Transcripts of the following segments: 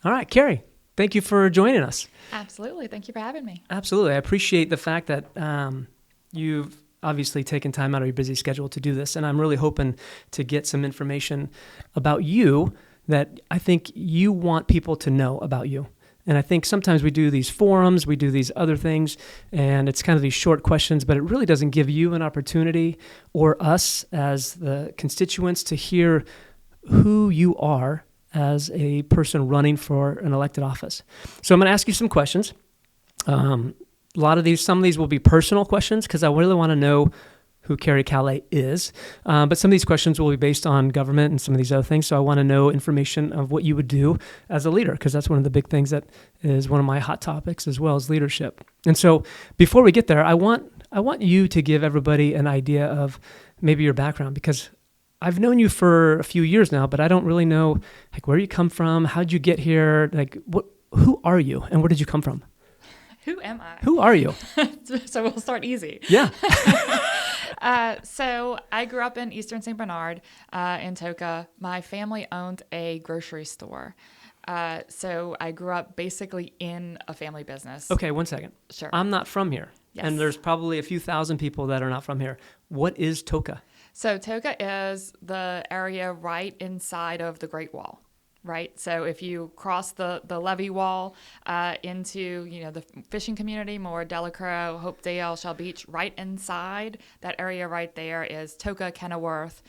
All right, Kerri, thank you for joining us. Absolutely. Thank you for having me. Absolutely. I appreciate the fact that you've obviously taken time out of your busy schedule to do this, and I'm really hoping to get some information about you that I think you want people to know about you. And I think sometimes we do these forums, we do these other things, and it's kind of these short questions, but it really doesn't give you an opportunity or us as the constituents to hear who you are as a person running for an elected office. So I'm going to ask you some questions. Some of these will be personal questions because I really want to know who Kerri Callais is. But some of these questions will be based on government and some of these other things. So I want to know information of what you would do as a leader, because that's one of the big things that is one of my hot topics as well as leadership. And so before we get there, I want you to give everybody an idea of maybe your background, because I've known you for a few years now, but I don't really know like where you come from, how'd you get here, like who are you and where did you come from? Who am I? Who are you? So we'll start easy. Yeah. So I grew up in Eastern St. Bernard, in Toka. My family owned a grocery store. So I grew up basically in a family business. Okay, one second. Sure. I'm not from here. Yes. And there's probably a few thousand people that are not from here. What is Toka? So Toka is the area right inside of the Great Wall. Right. So if you cross the levee wall into, the fishing community, more Delacroix, Hopedale, Shell Beach, right inside that area right there is Toka, Kenilworth.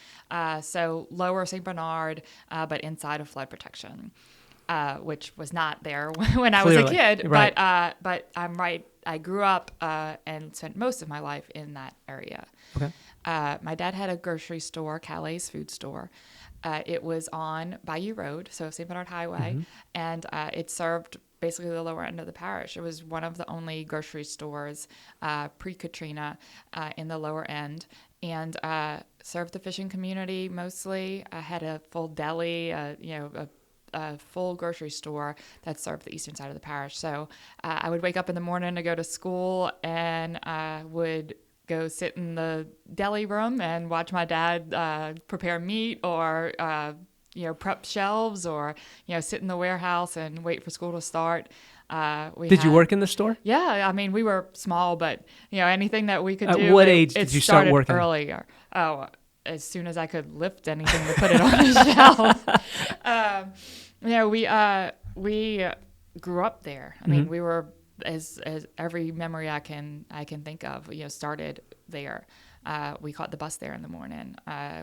So lower St. Bernard, but inside of flood protection, which was not there when I was a kid. Right. But I'm right. I grew up and spent most of my life in that area. Okay. My dad had a grocery store, Callais food store. It was on Bayou Road, so St. Bernard Highway, and it served basically the lower end of the parish. It was one of the only grocery stores pre-Katrina in the lower end, and served the fishing community mostly. I had a full deli, a full grocery store that served the eastern side of the parish. So I would wake up in the morning to go to school, and would go sit in the deli room and watch my dad prepare meat or prep shelves, or sit in the warehouse and wait for school to start. Did you work in the store? Yeah, I mean, we were small, but anything that we could do. At what age did you start working? Earlier. Oh, as soon as I could lift anything to put it on the shelf. We grew up there. I mean, we were as every memory I can think of, started there. We caught the bus there in the morning.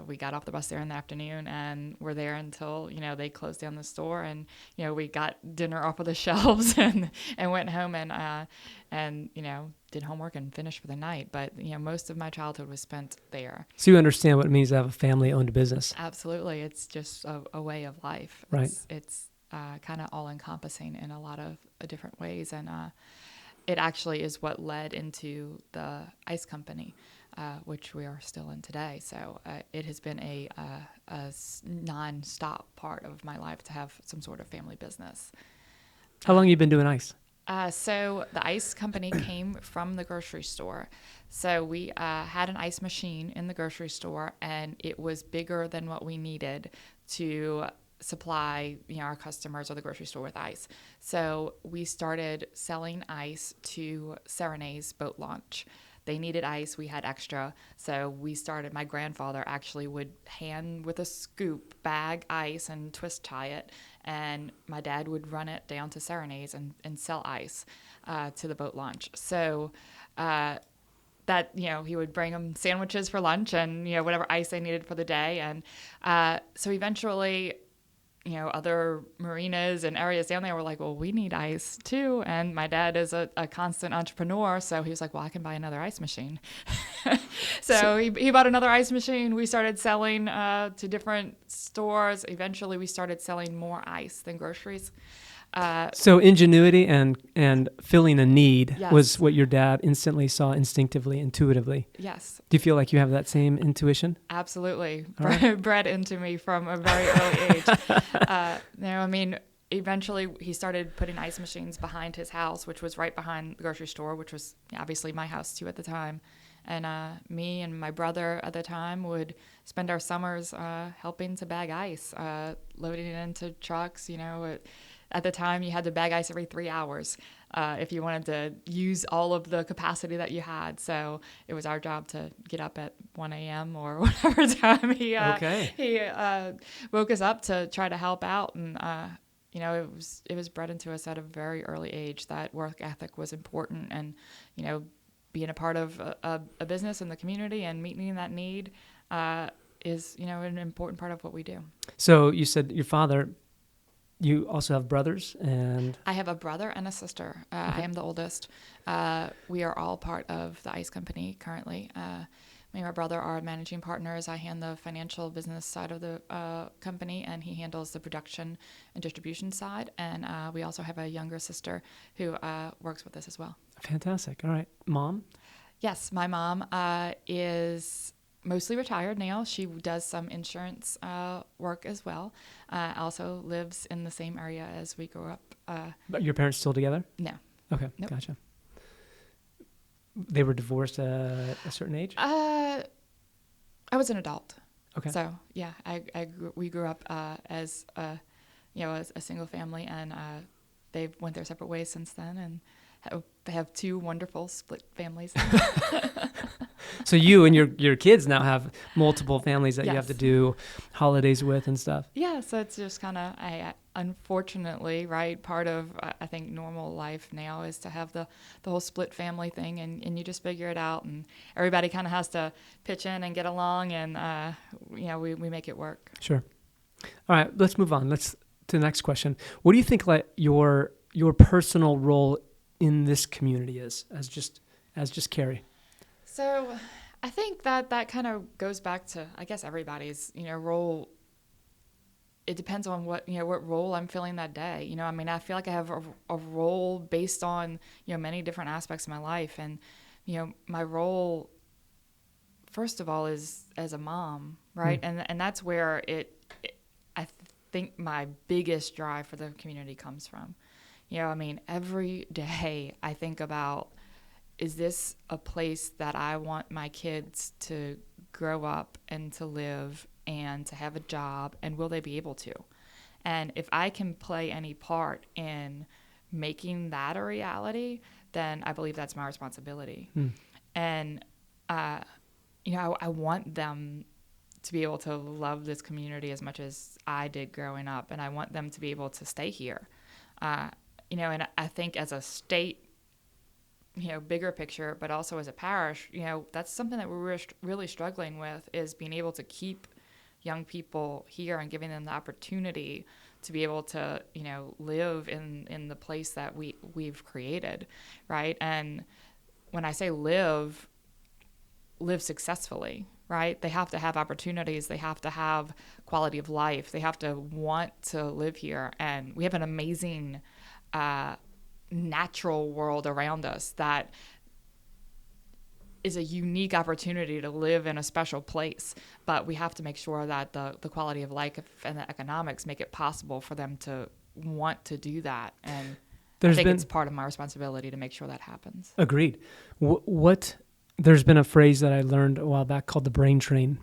We got off the bus there in the afternoon, and were there until they closed down the store, and we got dinner off of the shelves and went home and did homework and finished for the night. But most of my childhood was spent there. So you understand what it means to have a family-owned business. Absolutely, it's just a way of life. Right. It's kind of all-encompassing in a lot of different ways, and it actually is what led into the ice company, which we are still in today. So it has been a non-stop part of my life to have some sort of family business. How long have you been doing ice? So the ice company came from the grocery store. So we had an ice machine in the grocery store, and it was bigger than what we needed to supply our customers or the grocery store with ice. So we started selling ice to Serena's boat launch. They needed ice. We had extra. So we started, my grandfather actually would hand with a scoop bag ice and twist tie it. And my dad would run it down to Serena's and sell ice to the boat launch. So that, he would bring them sandwiches for lunch and, whatever ice they needed for the day. And so eventually, other marinas and areas down there were like, well, we need ice too. And my dad is a constant entrepreneur. So he was like, well, I can buy another ice machine. So he bought another ice machine. We started selling to different stores. Eventually we started selling more ice than groceries. So ingenuity and filling a need Yes. was what your dad instantly saw, instinctively, intuitively. Yes. Do you feel like you have that same intuition? Absolutely. Right. Bred into me from a very early age. Eventually he started putting ice machines behind his house, which was right behind the grocery store, which was obviously my house too at the time. And me and my brother at the time would spend our summers helping to bag ice, loading it into trucks, at the time you had to bag ice every 3 hours if you wanted to use all of the capacity that you had. So it was our job to get up at 1 a.m. or whatever time he woke us up to try to help out. And it was bred into us at a very early age that work ethic was important, and being a part of a business in the community and meeting that need is an important part of what we do. So you said your father. You also have brothers, and I have a brother and a sister. Okay. I am the oldest. We are all part of the ice company currently. Me and my brother are managing partners. I hand the financial business side of the company, and he handles the production and distribution side. And we also have a younger sister who works with us as well. Fantastic. All right. Mom? Yes, my mom is mostly retired now. She does some insurance work as well. Also lives in the same area as we grew up. But your parents still together? No. Okay, Nope. Gotcha. They were divorced at a certain age? I was an adult. Okay. So yeah, we grew up as a single family, and they went their separate ways since then, and they have 2 wonderful split families. So you and your kids now have multiple families that you have Yes. to do holidays with and stuff. Yeah, so it's just kind of, unfortunately, right, part of, I think, normal life now is to have the whole split family thing, and you just figure it out, and everybody kind of has to pitch in and get along, and, we make it work. Sure. All right, let's move on. Let's to the next question. What do you think like your personal role in this community is as just Kerri? So I think that kind of goes back to, I guess, everybody's, role. It depends on what role I'm filling that day. I feel like I have a role based on, many different aspects of my life. And, my role, first of all, is as a mom, right? And that's where I think my biggest drive for the community comes from. Every day I think about, is this a place that I want my kids to grow up and to live and to have a job, and will they be able to? And if I can play any part in making that a reality, then I believe that's my responsibility. And, I want them to be able to love this community as much as I did growing up, and I want them to be able to stay here. And I think as a state, bigger picture, but also as a parish, that's something that we're really struggling with, is being able to keep young people here and giving them the opportunity to be able to, live in the place that we've created, right? And when I say live successfully, right? They have to have opportunities. They have to have quality of life. They have to want to live here. And we have an amazing natural world around us that is a unique opportunity to live in a special place, but we have to make sure that the quality of life and the economics make it possible for them to want to do that. And I think it's part of my responsibility to make sure that happens. Agreed. There's been a phrase that I learned a while back called the brain train.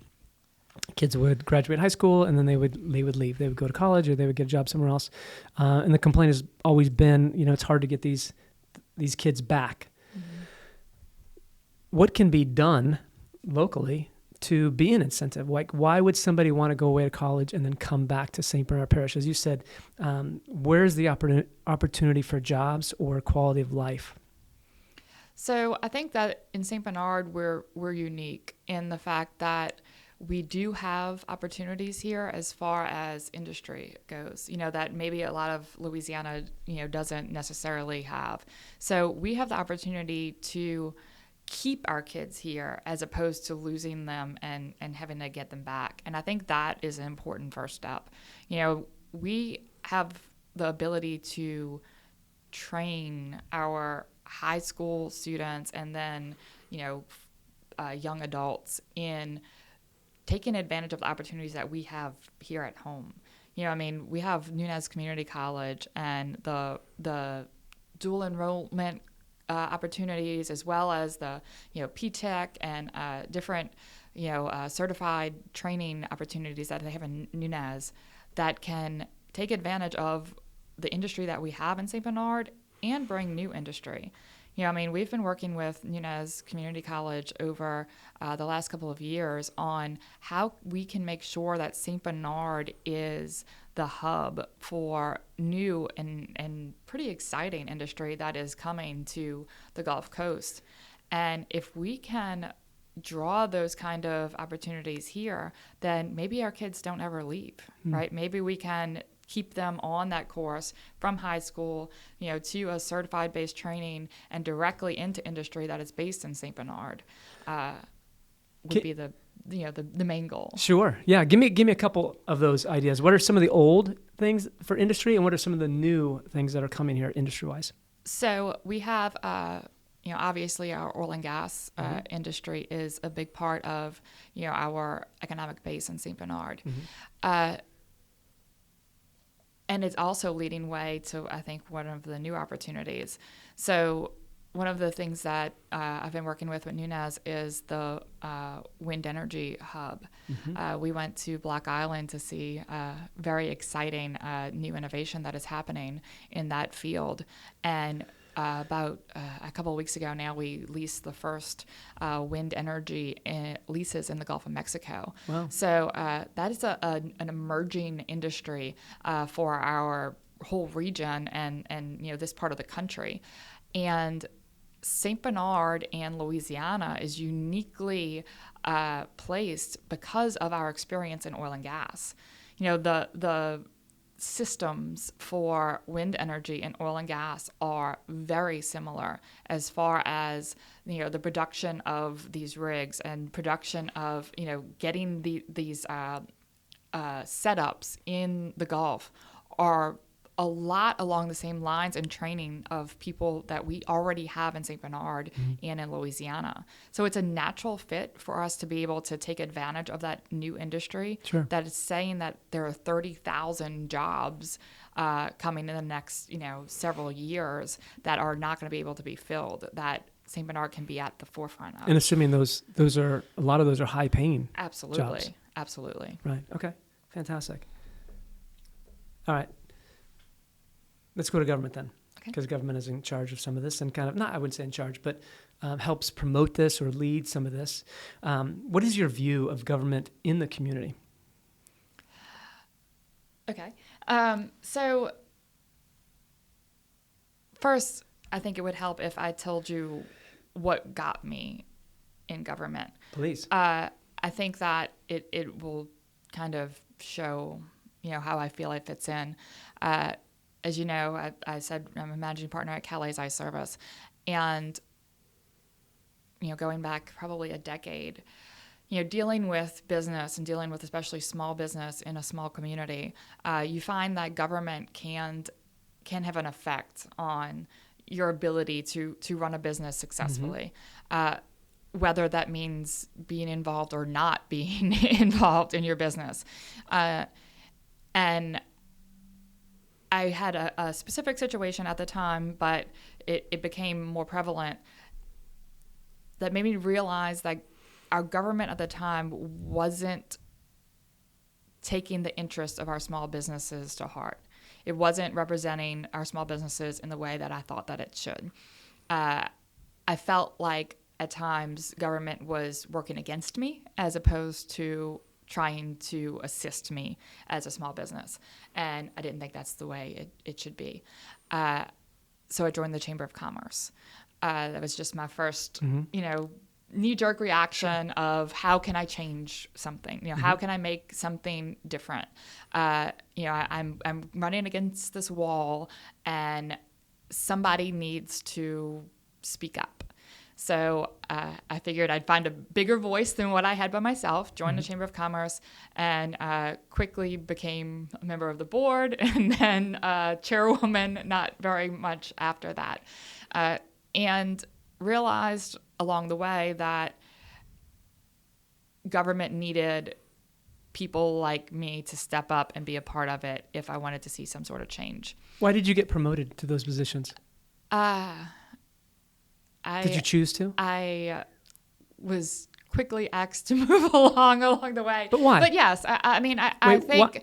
Kids would graduate high school, and then they would leave. They would go to college, or they would get a job somewhere else. And the complaint has always been, it's hard to get these kids back. Mm-hmm. What can be done locally to be an incentive? Like, why would somebody want to go away to college and then come back to St. Bernard Parish? As you said, where's the opportunity for jobs or quality of life? So I think that in St. Bernard, we're unique in the fact that we do have opportunities here as far as industry goes, that maybe a lot of Louisiana, doesn't necessarily have. So we have the opportunity to keep our kids here as opposed to losing them and having to get them back. And I think that is an important first step. We have the ability to train our high school students and then, young adults in taking advantage of the opportunities that we have here at home. We have Nunez Community College and the dual enrollment opportunities, as well as the, P-Tech and different, certified training opportunities that they have in Nunez that can take advantage of the industry that we have in St. Bernard and bring new industry. I mean, we've been working with Nunez Community College over the last couple of years on how we can make sure that St. Bernard is the hub for new and pretty exciting industry that is coming to the Gulf Coast. And if we can draw those kind of opportunities here, then maybe our kids don't ever leave, right? Maybe we can keep them on that course from high school, to a certified based training and directly into industry that is based in St. Bernard, would be the main goal. Sure. Yeah. Give me a couple of those ideas. What are some of the old things for industry, and what are some of the new things that are coming here industry wise? So we have, obviously our oil and gas industry is a big part of, our economic base in St. Bernard. And it's also leading way to, I think, one of the new opportunities. So one of the things that I've been working with Nunez is the wind energy hub. We went to Block Island to see very exciting new innovation that is happening in that field. And about a couple of weeks ago now, we leased the first wind energy leases in the Gulf of Mexico. Wow. So that is an emerging industry for our whole region and this part of the country. And St. Bernard and Louisiana is uniquely placed because of our experience in oil and gas. The systems for wind energy and oil and gas are very similar as far as the production of these rigs and production of getting these setups in the Gulf are a lot along the same lines and training of people that we already have in St. Bernard and in Louisiana. So it's a natural fit for us to be able to take advantage of that new industry. Sure. That is saying that there are 30,000 jobs coming in the next, several years that are not going to be able to be filled, that St. Bernard can be at the forefront of. And assuming those are, a lot of those are high paying Absolutely. jobs. Absolutely. Right. Okay. Fantastic. All right. Let's go to government then, because government is in charge of some of this and I wouldn't say in charge, but helps promote this or lead some of this. What is your view of government in the community? Okay. So first, I think it would help if I told you what got me in government. Please. I think that it will kind of show, how I feel it fits in. As you know, I said I'm a managing partner at Callais Ice Service, and going back probably a decade, dealing with business and dealing with especially small business in a small community, you find that government can have an effect on your ability to run a business successfully. Whether that means being involved or not being involved in your business. And I had a specific situation at the time, but it became more prevalent that made me realize that our government at the time wasn't taking the interests of our small businesses to heart. It wasn't representing our small businesses in the way that I thought that it should. I felt like at times government was working against me as opposed to trying to assist me as a small business. And I didn't think that's the way it should be. So I joined the Chamber of Commerce. That was just my first, knee-jerk reaction of how can I change something? How can I make something different? I'm running against this wall and somebody needs to speak up. So I figured I'd find a bigger voice than what I had by myself, joined the Chamber of Commerce, and quickly became a member of the board and then chairwoman not very much after that. And realized along the way that government needed people like me to step up and be a part of it if I wanted to see some sort of change. Why did you get promoted to those positions? Did you choose to? I was quickly asked to move along the way. But why? But yes, I think...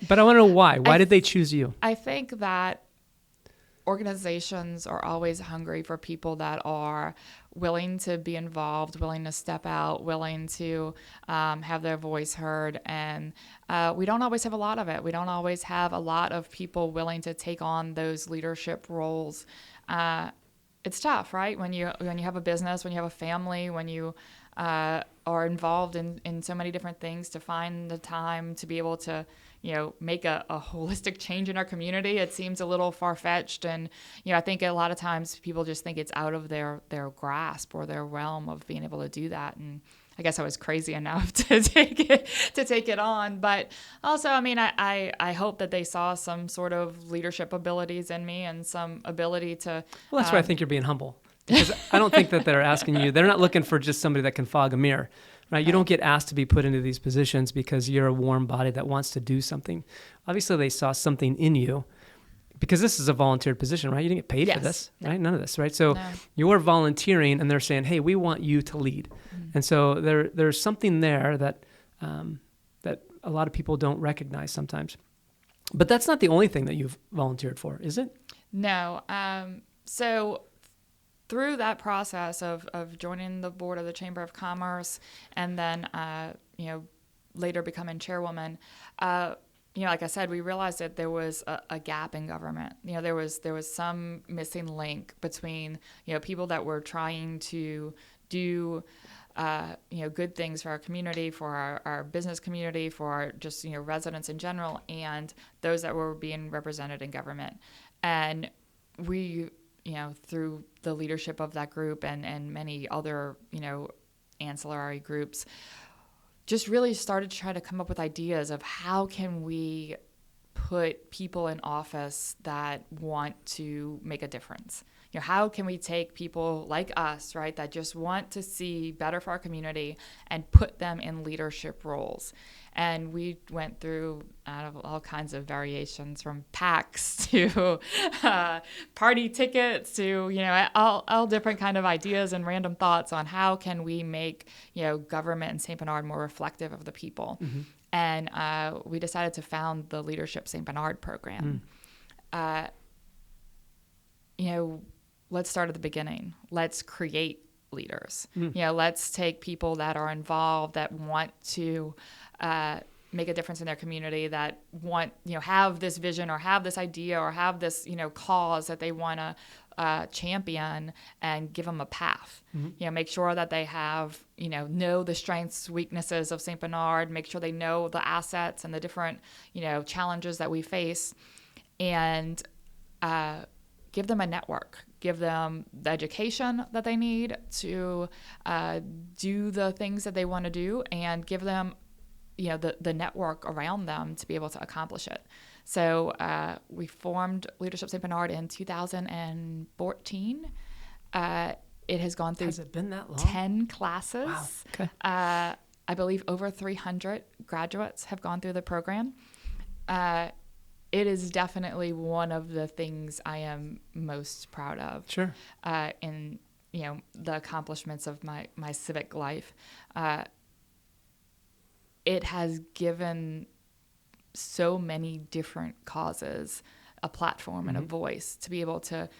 But I want to know why. Why did they choose you? I think that organizations are always hungry for people that are willing to be involved, willing to step out, willing to have their voice heard. And we don't always have a lot of it. We don't always have a lot of people willing to take on those leadership roles. It's tough, right? When you have a business, when you have a family, when you are involved in so many different things, to find the time to be able to, make a holistic change in our community. It seems a little far-fetched. And, I think a lot of times people just think it's out of their grasp or their realm of being able to do that. And I guess I was crazy enough to take it on. But also, I hope that they saw some sort of leadership abilities in me and some ability to. Well, that's why I think you're being humble. Because I don't think that they're asking you. They're not looking for just somebody that can fog a mirror, right? You don't get asked to be put into these positions because you're a warm body that wants to do something. Obviously, they saw something in you, because this is a volunteered position, right? You didn't get paid for this, right? None of this, right? So you're volunteering, and they're saying, "Hey, we want you to lead." Mm-hmm. And so there's something there that that a lot of people don't recognize sometimes. But that's not the only thing that you've volunteered for, is it? No. So through that process of joining the board of the Chamber of Commerce, and then later becoming chairwoman, like I said, we realized that there was a gap in government. There was some missing link between people that were trying to do good things for our community, for our business community, for our just residents in general, and those that were being represented in government. And we, through the leadership of that group and many other, ancillary groups, just really started to try to come up with ideas of how can we put people in office that want to make a difference. How can we take people like us, right, that just want to see better for our community and put them in leadership roles? And we went through all kinds of variations, from PACs to party tickets to, all different kind of ideas and random thoughts on how can we make, government in St. Bernard more reflective of the people. Mm-hmm. And we decided to found the Leadership St. Bernard program. Let's start at the beginning. Let's create leaders. Let's take people that are involved, that want to make a difference in their community, that want, have this vision or have this idea or have this, cause that they want to champion, and give them a path. Mm-hmm. Make sure that they have, know the strengths, weaknesses of St. Bernard, make sure they know the assets and the different, challenges that we face, and give them a network. Give them the education that they need to do the things that they want to do, and give them, the network around them to be able to accomplish it. So we formed Leadership St. Bernard in 2014. It has gone through Has it been that long? 10 classes. Wow. Okay. I believe over 300 graduates have gone through the program. It is definitely one of the things I am most proud of. Sure. In the accomplishments of my civic life. It has given so many different causes a platform mm-hmm. and a voice to be able to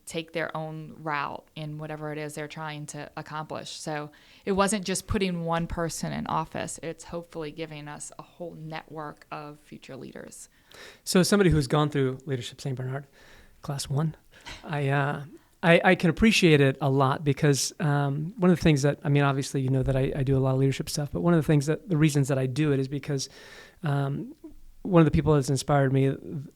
take their own route in whatever it is they're trying to accomplish. So it wasn't just putting one person in office. It's hopefully giving us a whole network of future leaders. So as somebody who's gone through Leadership St. Bernard, Class 1, I can appreciate it a lot, because one of the things that, obviously that I do a lot of leadership stuff, but one of the reasons that I do it is because one of the people that's inspired me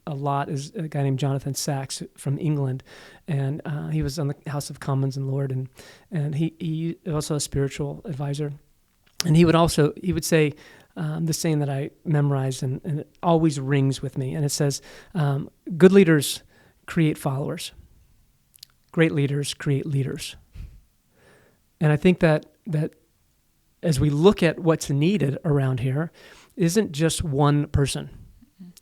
a lot is a guy named Jonathan Sachs from England, and he was on the House of Commons and Lord, and he also a spiritual advisor, and he would say the saying that I memorized, and it always rings with me, and it says, good leaders create followers. Great leaders create leaders. And I think that as we look at what's needed around here, isn't just one person.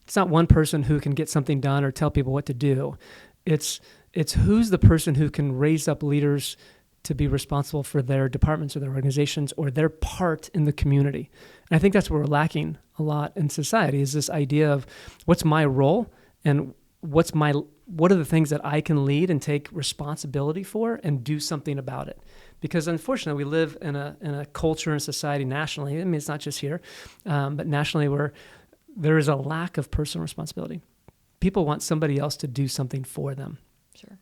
It's not one person who can get something done or tell people what to do. It's who's the person who can raise up leaders to be responsible for their departments or their organizations or their part in the community. And I think that's what we're lacking a lot in society, is this idea of what's my role and what's my what are the things that I can lead and take responsibility for and do something about it? Because unfortunately, we live in a culture and society nationally. I mean, it's not just here, but nationally, where there is a lack of personal responsibility. People want somebody else to do something for them. Sure.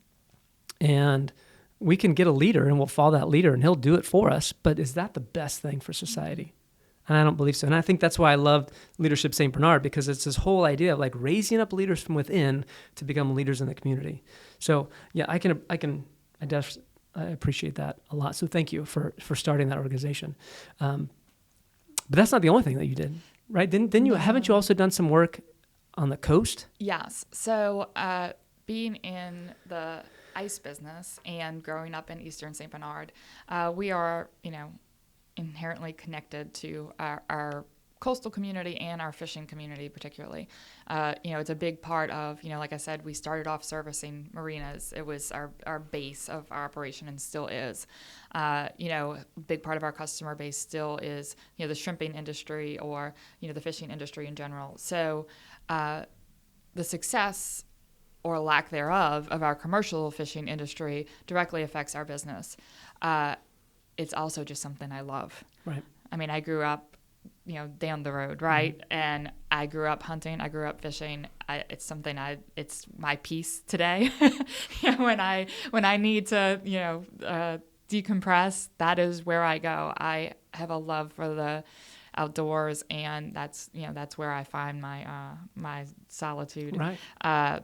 And we can get a leader and we'll follow that leader and he'll do it for us. But is that the best thing for society? And I don't believe so. And I think that's why I loved Leadership St. Bernard, because it's this whole idea of like raising up leaders from within to become leaders in the community. So yeah, I appreciate that a lot. So thank you for starting that organization. But that's not the only thing that you did, right? Didn't you? Haven't you also done some work on the coast? Yes. So being in the ice business and growing up in Eastern St. Bernard, we are, inherently connected to our coastal community and our fishing community particularly. It's a big part of, like I said, we started off servicing marinas. It was our base of our operation and still is. A big part of our customer base still is, the shrimping industry or, the fishing industry in general. So the success or lack thereof of our commercial fishing industry directly affects our business. It's also just something I love. Right. I mean, I grew up, down the road, right? Mm-hmm. And I grew up hunting. I grew up fishing. It's my peace today. When I need to, decompress, that is where I go. I have a love for the outdoors, and that's where I find my solitude. Right.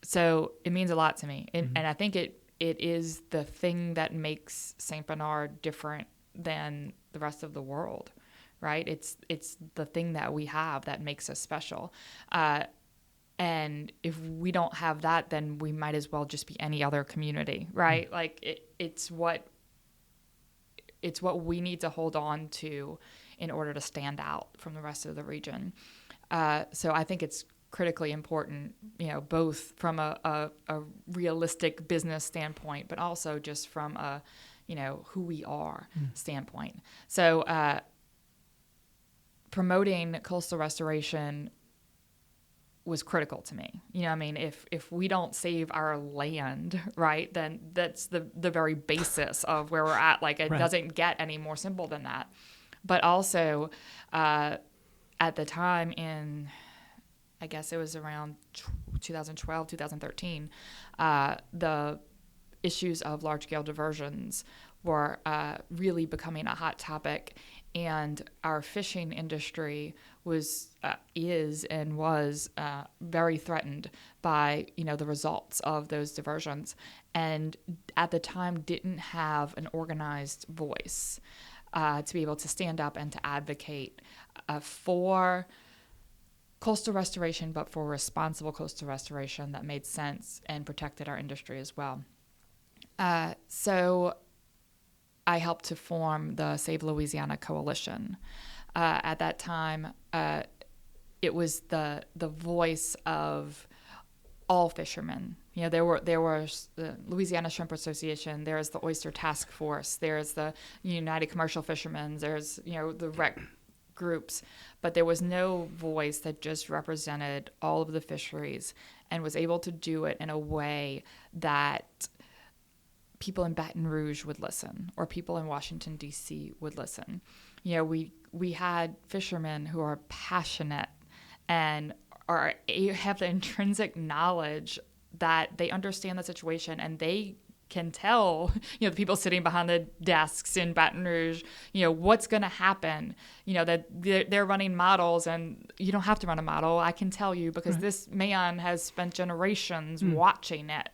So it means a lot to me, and I think it is the thing that makes St. Bernard different than the rest of the world, right? It's the thing that we have that makes us special. And if we don't have that, then we might as well just be any other community, right? Like it's what we need to hold on to in order to stand out from the rest of the region. So I think it's critically important, both from a realistic business standpoint, but also just from a, who we are standpoint. So promoting coastal restoration was critical to me. If we don't save our land, right, then that's the very basis of where we're at. Like it doesn't get any more simple than that. But also at the time in, I guess it was around 2012, 2013, the issues of large-scale diversions were really becoming a hot topic, and our fishing industry was very threatened by the results of those diversions, and at the time didn't have an organized voice to be able to stand up and to advocate for coastal restoration, but for responsible coastal restoration that made sense and protected our industry as well. So I helped to form the Save Louisiana Coalition. At that time, it was the voice of all fishermen. There was the Louisiana Shrimp Association, there's the Oyster Task Force, there's the United Commercial Fishermen, there's the rec groups, but there was no voice that just represented all of the fisheries and was able to do it in a way that people in Baton Rouge would listen, or people in Washington, D.C. would listen. We had fishermen who are passionate and have the intrinsic knowledge that they understand the situation, and they can tell, the people sitting behind the desks in Baton Rouge, what's going to happen, that they're running models, and you don't have to run a model. I can tell you because this man has spent generations watching it,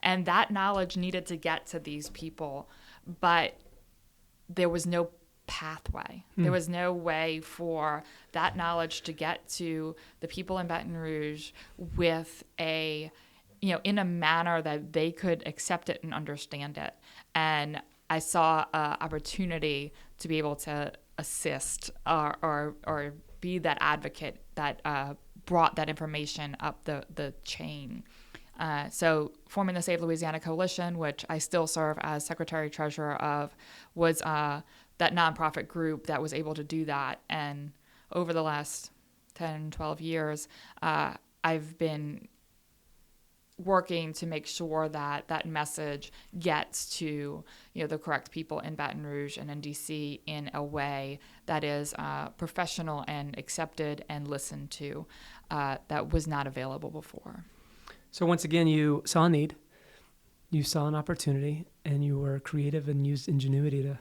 and that knowledge needed to get to these people, but there was no pathway. There was no way for that knowledge to get to the people in Baton Rouge with in a manner that they could accept it and understand it. And I saw an opportunity to be able to assist or be that advocate that brought that information up the chain. So forming the Save Louisiana Coalition, which I still serve as Secretary-Treasurer of, was that nonprofit group that was able to do that. And over the last 10, 12 years, I've been working to make sure that that message gets to, the correct people in Baton Rouge and in DC in a way that is professional and accepted and listened to, that was not available before. So once again, you saw a need, you saw an opportunity, and you were creative and used ingenuity to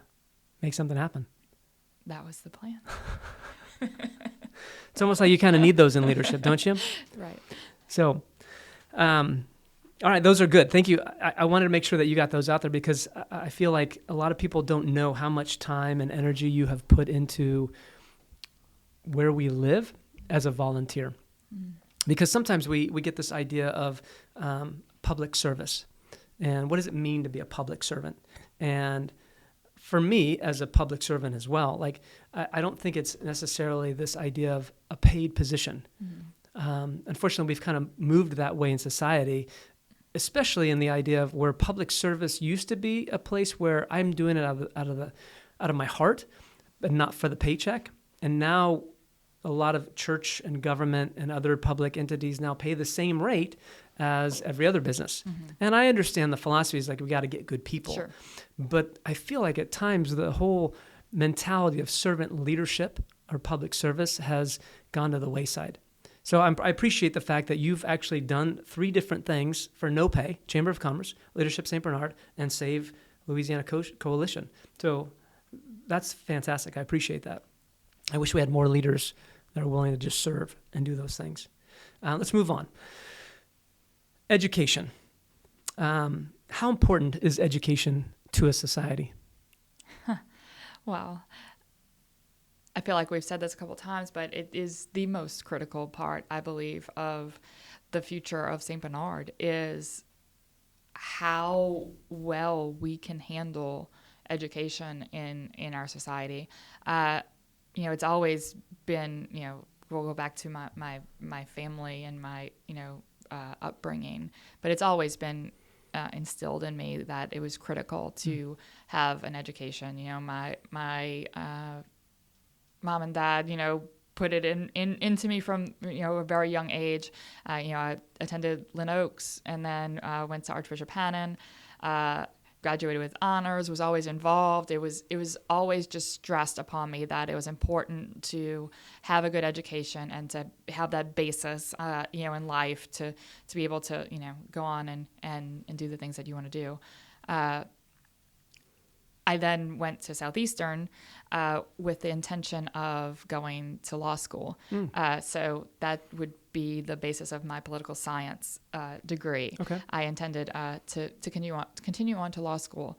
make something happen. That was the plan. It's almost like you kind of need those in leadership, don't you? Right. So, all right, those are good. Thank you. I wanted to make sure that you got those out there because I feel like a lot of people don't know how much time and energy you have put into where we live as a volunteer. Mm. Because sometimes we get this idea of public service. And what does it mean to be a public servant? And for me, as a public servant as well, like I don't think it's necessarily this idea of a paid position. Mm. Unfortunately, we've kind of moved that way in society, especially in the idea of where public service used to be a place where I'm doing it out of my heart, but not for the paycheck. And now a lot of church and government and other public entities now pay the same rate as every other business. Mm-hmm. And I understand the philosophy is like, we got to get good people. Sure. But I feel like at times the whole mentality of servant leadership or public service has gone to the wayside. So I appreciate the fact that you've actually done 3 different things for no pay: Chamber of Commerce, Leadership St. Bernard, and Save Louisiana Coalition. So that's fantastic. I appreciate that. I wish we had more leaders that are willing to just serve and do those things. Let's move on. Education. How important is education to a society? Well, I feel like we've said this a couple of times, but it is the most critical part, I believe, of the future of St. Bernard is how well we can handle education in our society. It's always been, we'll go back to my family and my, upbringing, but it's always been instilled in me that it was critical to have an education. My mom and dad, put it into me from, a very young age. I attended Lynn Oaks and then went to Archbishop Hannon, graduated with honors, was always involved. It was always just stressed upon me that it was important to have a good education and to have that basis, in life to be able to, go on and do the things that you want to do. I then went to Southeastern with the intention of going to law school. So that would be the basis of my political science degree. Okay. I intended to continue on to law school.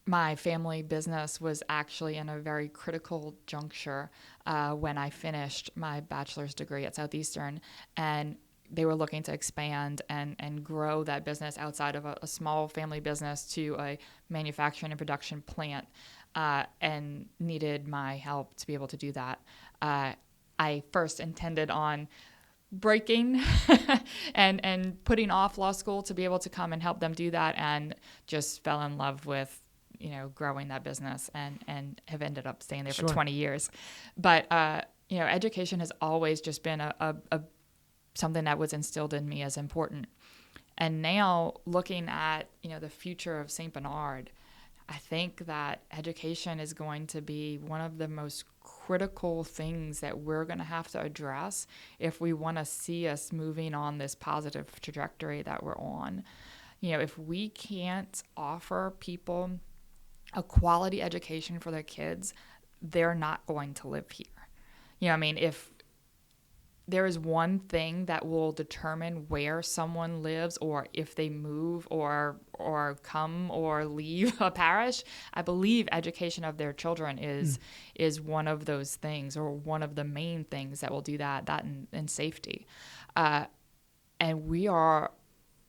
My family business was actually in a very critical juncture when I finished my bachelor's degree at Southeastern, and they were looking to expand and grow that business outside of a small family business to a manufacturing and production plant, and needed my help to be able to do that. I first intended on breaking and putting off law school to be able to come and help them do that, and just fell in love with growing that business and have ended up staying there for 20 years. But education has always just been a something that was instilled in me as important. And now looking at, the future of St. Bernard, I think that education is going to be one of the most critical things that we're going to have to address if we want to see us moving on this positive trajectory that we're on. If we can't offer people a quality education for their kids, they're not going to live here. If there is one thing that will determine where someone lives or if they move or come or leave a parish, I believe education of their children is one of those things, or one of the main things that will do that and safety. And we are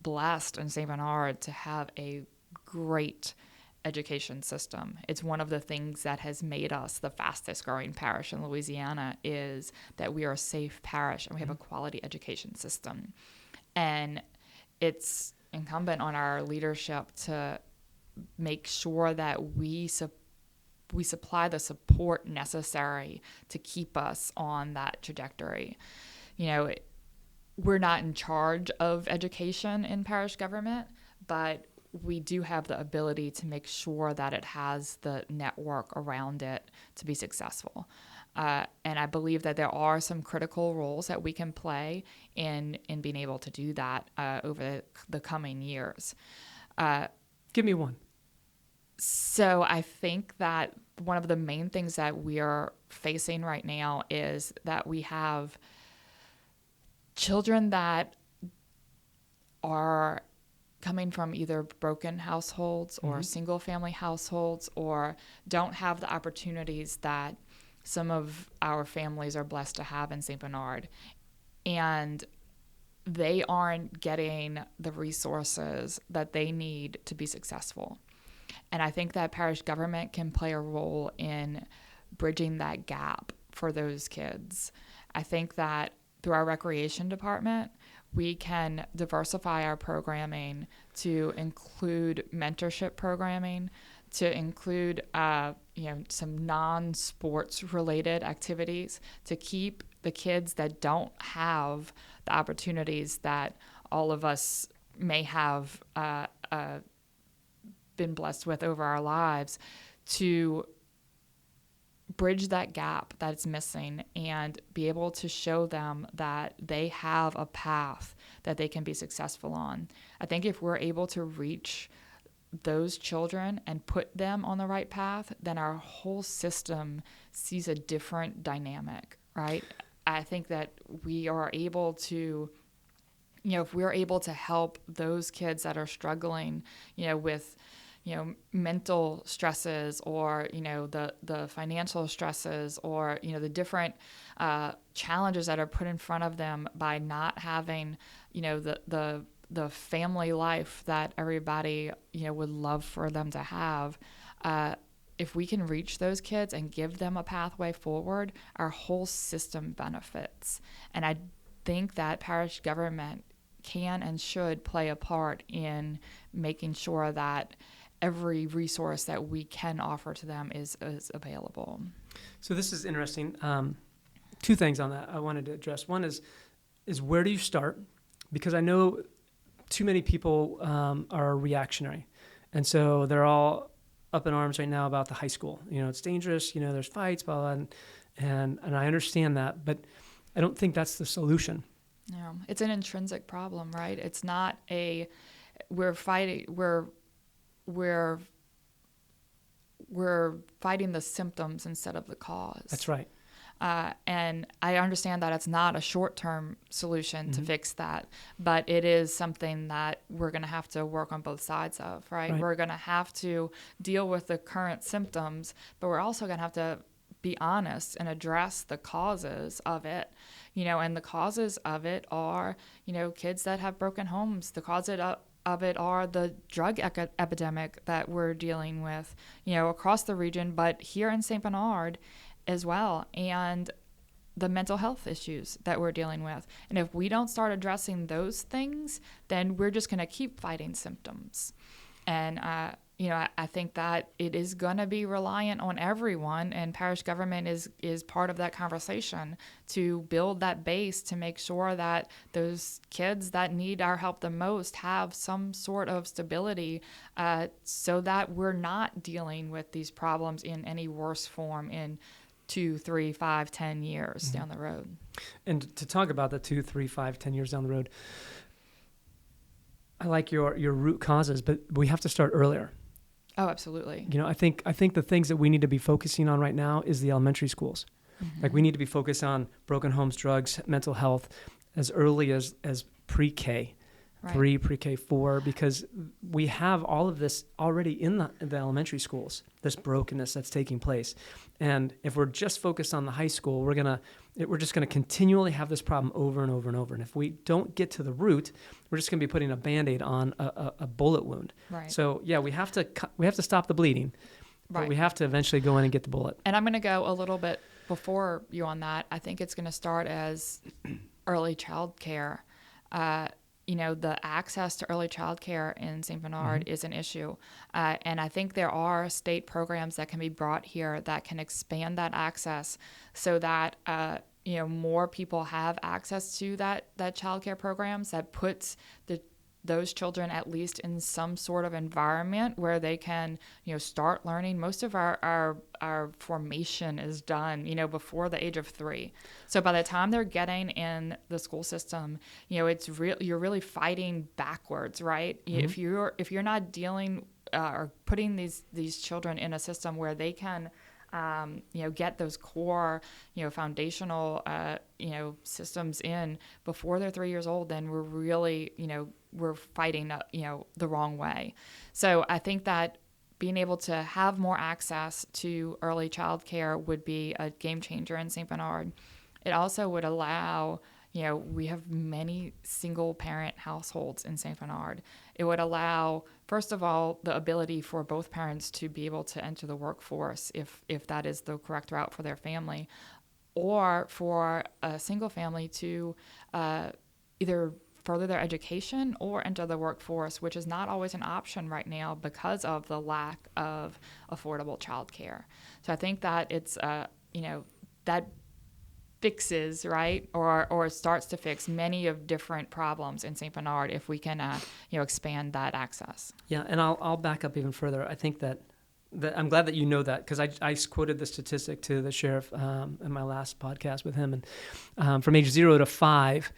blessed in St. Bernard to have a great education system. It's one of the things that has made us the fastest growing parish in Louisiana, is that we are a safe parish and we have a quality education system. And it's incumbent on our leadership to make sure that we supply the support necessary to keep us on that trajectory. we're not in charge of education in parish government, but we do have the ability to make sure that it has the network around it to be successful. And I believe that there are some critical roles that we can play in being able to do that over the coming years. Give me one. So I think that one of the main things that we are facing right now is that we have children that are coming from either broken households or single family households, or don't have the opportunities that some of our families are blessed to have in St. Bernard. And they aren't getting the resources that they need to be successful. And I think that parish government can play a role in bridging that gap for those kids. I think that through our recreation department, we can diversify our programming to include mentorship programming, to include some non-sports related activities, to keep the kids that don't have the opportunities that all of us may have been blessed with over our lives, to bridge that gap that's missing and be able to show them that they have a path that they can be successful on. I think if we're able to reach those children and put them on the right path, then our whole system sees a different dynamic, right? I think that we are able to, if we're able to help those kids that are struggling, with mental stresses, or the financial stresses, or the different challenges that are put in front of them by not having the family life that everybody would love for them to have. If we can reach those kids and give them a pathway forward, our whole system benefits. And I think that parish government can and should play a part in making sure that every resource that we can offer to them is available. So this is interesting. Two things on that I wanted to address. One is where do you start? Because I know too many people are reactionary. And so they're all up in arms right now about the high school. It's dangerous, there's fights, blah, blah, and I understand that, but I don't think that's the solution. No, it's an intrinsic problem, right? It's not we're fighting the symptoms instead of the cause. That's right. And I understand that it's not a short-term solution to fix that, but it is something that we're going to have to work on both sides of, right? We're going to have to deal with the current symptoms, but we're also going to have to be honest and address the causes of it. And the causes of it are, kids that have broken homes. The cause of it are the drug epidemic that we're dealing with, across the region, but here in St. Bernard as well, and the mental health issues that we're dealing with. And if we don't start addressing those things, then we're just going to keep fighting symptoms. And, I think that it is going to be reliant on everyone, and parish government is part of that conversation to build that base to make sure that those kids that need our help the most have some sort of stability, so that we're not dealing with these problems in any worse form in 2, 3, 5, 10 years down the road. And to talk about the 2, 3, 5, 10 years down the road, I like your root causes, but we have to start earlier. Oh, absolutely. I think the things that we need to be focusing on right now is the elementary schools. Like, we need to be focused on broken homes, drugs, mental health as early as pre-K. Right. 3, pre-K 4, because we have all of this already in the elementary schools, this brokenness that's taking place. And if we're just focused on the high school, we're just gonna continually have this problem over and over and over. And if we don't get to the root, we're just gonna be putting a Band-Aid on a bullet wound. Right. So yeah, we have to stop the bleeding, but we have to eventually go in and get the bullet. And I'm gonna go a little bit before you on that. I think it's gonna start as early child care. The access to early child care in St. Bernard is an issue. And I think there are state programs that can be brought here that can expand that access so that, more people have access to that child care programs, that puts those children at least in some sort of environment where they can, start learning. Most of our formation is done, before the age of 3. So by the time they're getting in the school system, you're really fighting backwards, right? Mm-hmm. If you're not dealing or putting these children in a system where they can get those core, foundational, systems in before they're 3 years old, then we're really, we're fighting, the wrong way. So I think that being able to have more access to early child care would be a game changer in St. Bernard. It also would allow, we have many single parent households in St. Bernard. It would allow, first of all, the ability for both parents to be able to enter the workforce if that is the correct route for their family, or for a single family to either further their education or enter the workforce, which is not always an option right now because of the lack of affordable childcare. So I think that it's, that fixes, right, or starts to fix many of different problems in St. Bernard if we can, expand that access. Yeah, and I'll back up even further. I think that I'm glad that you know that, because I quoted the statistic to the sheriff in my last podcast with him, and from age 0 to 5,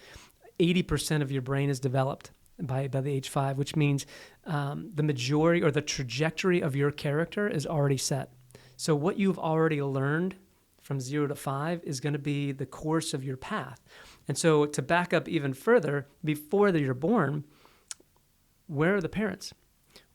80% of your brain is developed by the age 5, which means the majority or the trajectory of your character is already set. So what you've already learned from 0 to 5 is going to be the course of your path. And so to back up even further, before you're born, where are the parents?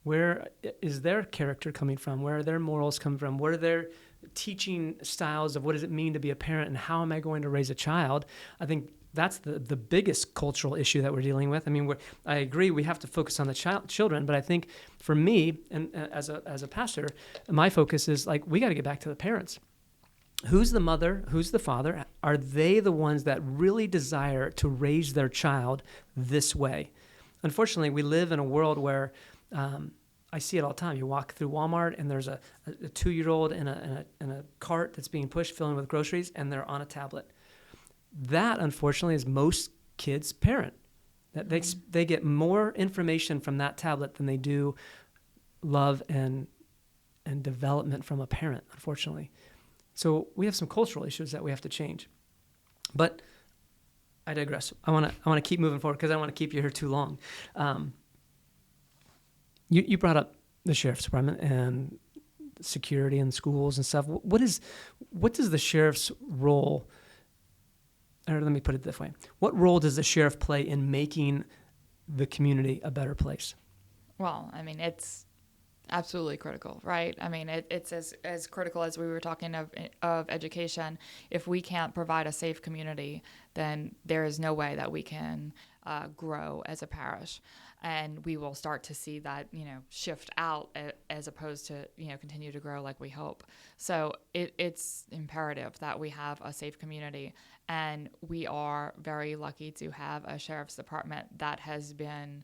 Where is their character coming from? Where are their morals coming from? What are their teaching styles of what does it mean to be a parent, and how am I going to raise a child? I think that's the biggest cultural issue that we're dealing with. I mean, I agree we have to focus on the children, but I think for me, and as a pastor, my focus is like, we got to get back to the parents. Who's the mother? Who's the father? Are they the ones that really desire to raise their child this way? Unfortunately, we live in a world where I see it all the time. You walk through Walmart and there's a 2-year-old in a cart that's being pushed, filling with groceries, and they're on a tablet. That, unfortunately, is most kids' parent. That they get more information from that tablet than they do love and development from a parent, unfortunately. So we have some cultural issues that we have to change. But I digress. I want to keep moving forward because I don't want to keep you here too long. You brought up the sheriff's department and security in schools and stuff. What does the sheriff's role, or let me put it this way, what role does the sheriff play in making the community a better place? Well, I mean, it's absolutely critical, right? I mean, it's as critical as we were talking of education. If we can't provide a safe community, then there is no way that we can grow as a parish. And we will start to see that, shift out as opposed to, continue to grow like we hope. So it's imperative that we have a safe community. And we are very lucky to have a sheriff's department that has been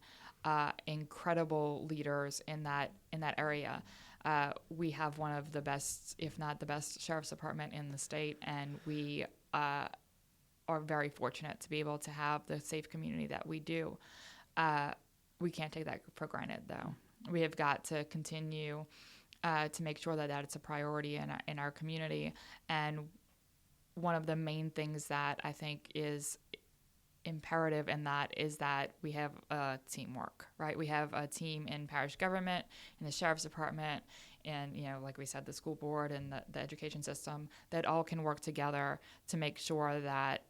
incredible leaders in that area. We have one of the best, if not the best, sheriff's department in the state, and we are very fortunate to be able to have the safe community that we do. We can't take that for granted, though. We have got to continue to make sure that it's a priority in our community. And one of the main things that I think is imperative in that is that we have teamwork, right? We have a team in parish government, in the sheriff's department, and, like we said, the school board and the education system, that all can work together to make sure that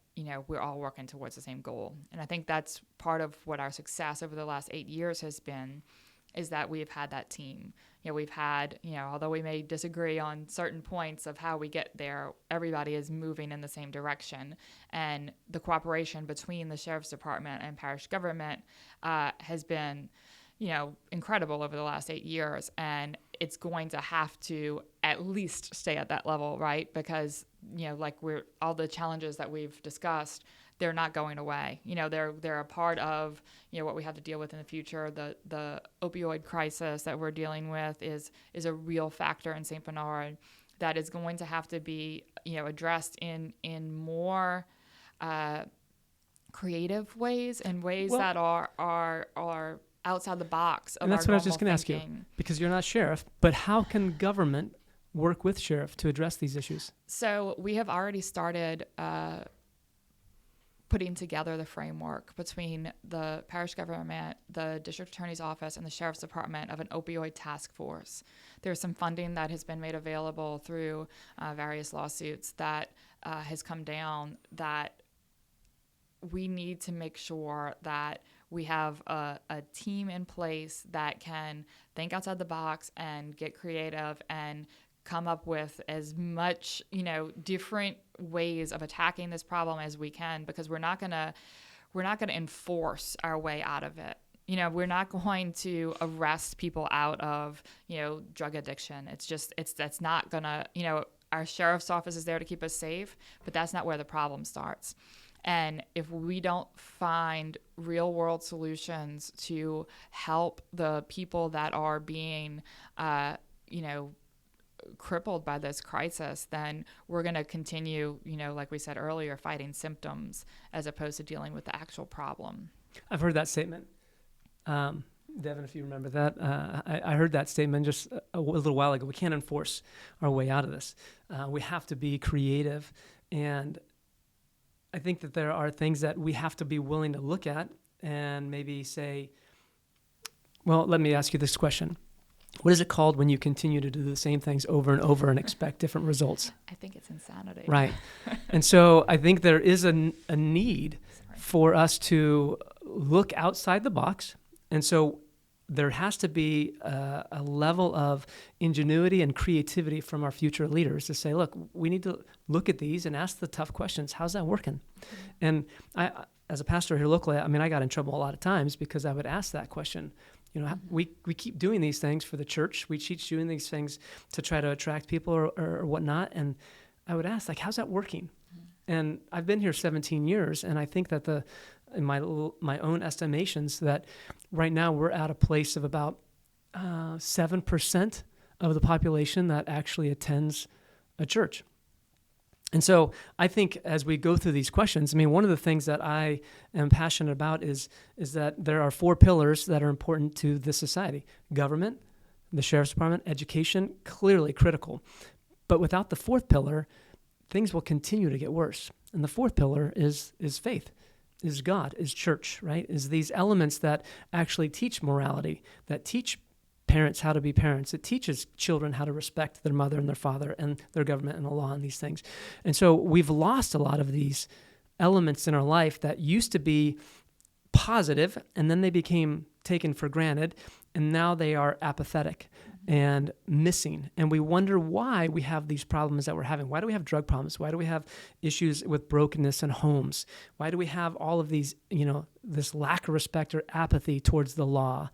we're all working towards the same goal. And I think that's part of what our success over the last 8 years has been, is that we've had that team. We've had, although we may disagree on certain points of how we get there, everybody is moving in the same direction. And the cooperation between the sheriff's department and parish government has been, incredible over the last 8 years. And it's going to have to at least stay at that level, right? Because, like all the challenges that we've discussed, they're not going away. They're a part of, what we have to deal with in the future. The opioid crisis that we're dealing with is a real factor in St. Bernard. that is going to have to be, addressed in more creative ways and ways that are outside the box of and that's our what I was just going to ask thinking. you, because you're not sheriff, but how can government work with sheriff to address these issues? So we have already started putting together the framework between the parish government, the district attorney's office, and the sheriff's department of an opioid task force. There's some funding that has been made available through various lawsuits that has come down, that we need to make sure that we have a team in place that can think outside the box and get creative and come up with as much, different ways of attacking this problem as we can, because we're not gonna enforce our way out of it. We're not going to arrest people out of, drug addiction. That's not gonna, our sheriff's office is there to keep us safe, but that's not where the problem starts. And if we don't find real world solutions to help the people that are being, crippled by this crisis, then we're going to continue, like we said earlier, fighting symptoms as opposed to dealing with the actual problem. I've heard that statement. Devin, if you remember that, I heard that statement just a little while ago. We can't enforce our way out of this. We have to be creative. And I think that there are things that we have to be willing to look at and maybe say, well, let me ask you this question. What is it called when you continue to do the same things over and over and expect different results? I think it's insanity. Right. And so I think there is a need for us to look outside the box. And so there has to be a level of ingenuity and creativity from our future leaders to say, look, we need to look at these and ask the tough questions. How's that working? Mm-hmm. And I, as a pastor here locally, I got in trouble a lot of times because I would ask that question. Mm-hmm. We keep doing these things for the church. We keep doing these things to try to attract people or whatnot. And I would ask, how's that working? Mm-hmm. And I've been here 17 years, and I think that in my own estimations, that right now we're at a place of about 7% of the population that actually attends a church. And so I think as we go through these questions, one of the things that I am passionate about is that there are 4 pillars that are important to this society: government, the sheriff's department, education, clearly critical. But without the 4th pillar, things will continue to get worse. And the 4th pillar is faith, is God, is church, right? Is these elements that actually teach morality, that teach parents how to be parents. It teaches children how to respect their mother and their father and their government and the law and these things. And so we've lost a lot of these elements in our life that used to be positive, and then they became taken for granted, and now they are apathetic and missing. And we wonder why we have these problems that we're having. Why do we have drug problems? Why do we have issues with brokenness in homes? Why do we have all of these, this lack of respect or apathy towards the law?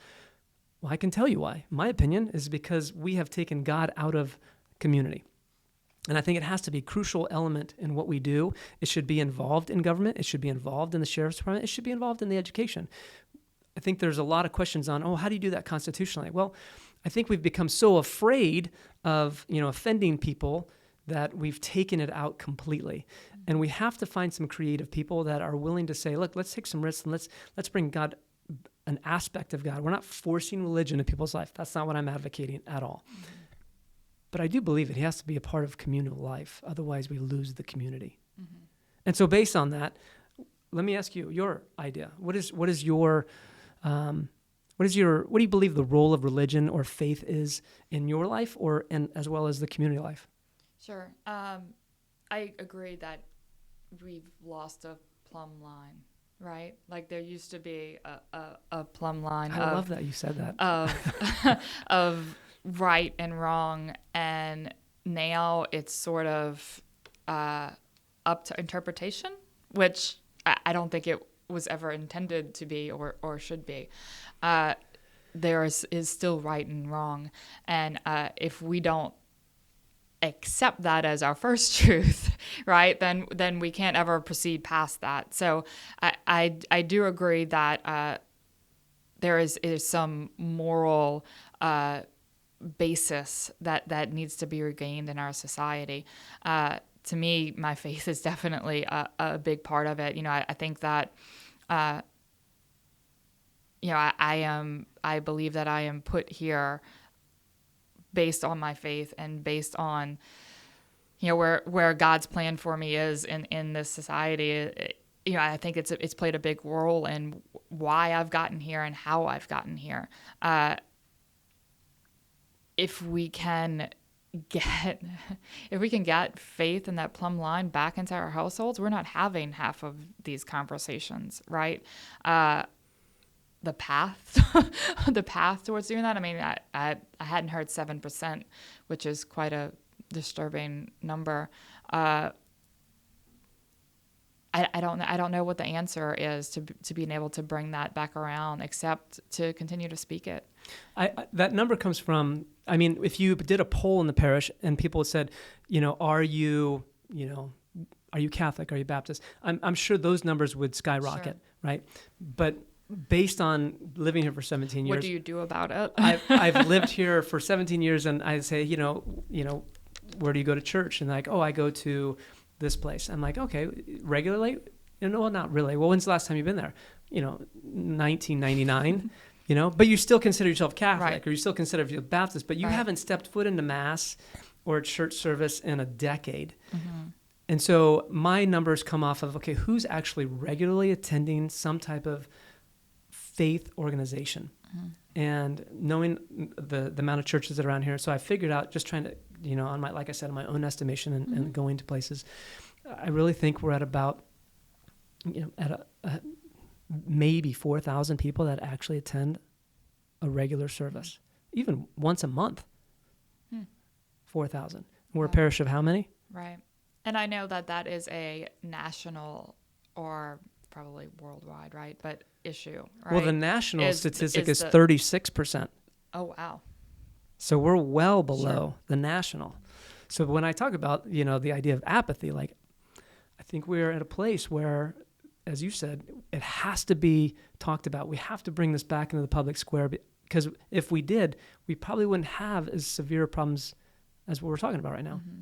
Well, I can tell you why. My opinion is because we have taken God out of community. And I think it has to be a crucial element in what we do. It should be involved in government. It should be involved in the sheriff's department. It should be involved in the education. I think there's a lot of questions on, how do you do that constitutionally? Well, I think we've become so afraid of, offending people that we've taken it out completely. And we have to find some creative people that are willing to say, look, let's take some risks and let's bring God, an aspect of God. We're not forcing religion in people's life. That's not what I'm advocating at all. Mm-hmm. But I do believe that he has to be a part of communal life. Otherwise, we lose the community. Mm-hmm. And so based on that, let me ask you your idea. What do you believe the role of religion or faith is in your life and as well as the community life? Sure. I agree that we've lost a plumb line. Right? Like there used to be a plumb line. I love that you said that. Of right and wrong. And now it's sort of up to interpretation, which I don't think it was ever intended to be or should be. There is still right and wrong. And if we don't accept that as our first truth, right, then we can't ever proceed past that. So I do agree that there is some moral basis that needs to be regained in our society. To me, my faith is definitely a big part of it. I think that, I believe that I am put here based on my faith and based on, where God's plan for me is in this society. I think it's played a big role in why I've gotten here and how I've gotten here. If we can get faith and that plumb line back into our households, we're not having half of these conversations, right? The path towards doing that. I mean, I hadn't heard 7%, which is quite a disturbing number. I don't know what the answer is to being able to bring that back around, except to continue to speak it. That number comes from, if you did a poll in the parish and people said, are you Catholic? Are you Baptist? I'm sure those numbers would skyrocket, Sure. right? But based on living here for 17 years. What do you do about it? I've lived here for 17 years, and I say, where do you go to church? And like, oh, I go to this place. I'm like, okay, regularly? Well, not really. Well, when's the last time you've been there? 1999. But you still consider yourself Catholic, Right. or you still consider yourself Baptist, but you Right. haven't stepped foot into Mass or a church service in a decade. Mm-hmm. And so my numbers come off of, okay, who's actually regularly attending some type of faith organization? Mm-hmm. And knowing the amount of churches that are around here, so I figured out, just trying to, on my, like I said, on my own estimation and going to places, I really think we're at about, at a maybe 4,000 people that actually attend a regular service, even once a month. 4,000. We're a parish of how many? Right. And I know that is a national or probably worldwide, right? But issue, right? Well, the national statistic is 36%. Oh, wow. So we're well below the national. So when I talk about, the idea of apathy, like, I think we're at a place where, as you said, it has to be talked about. We have to bring this back into the public square, because if we did, we probably wouldn't have as severe problems as what we're talking about right now. Mm-hmm.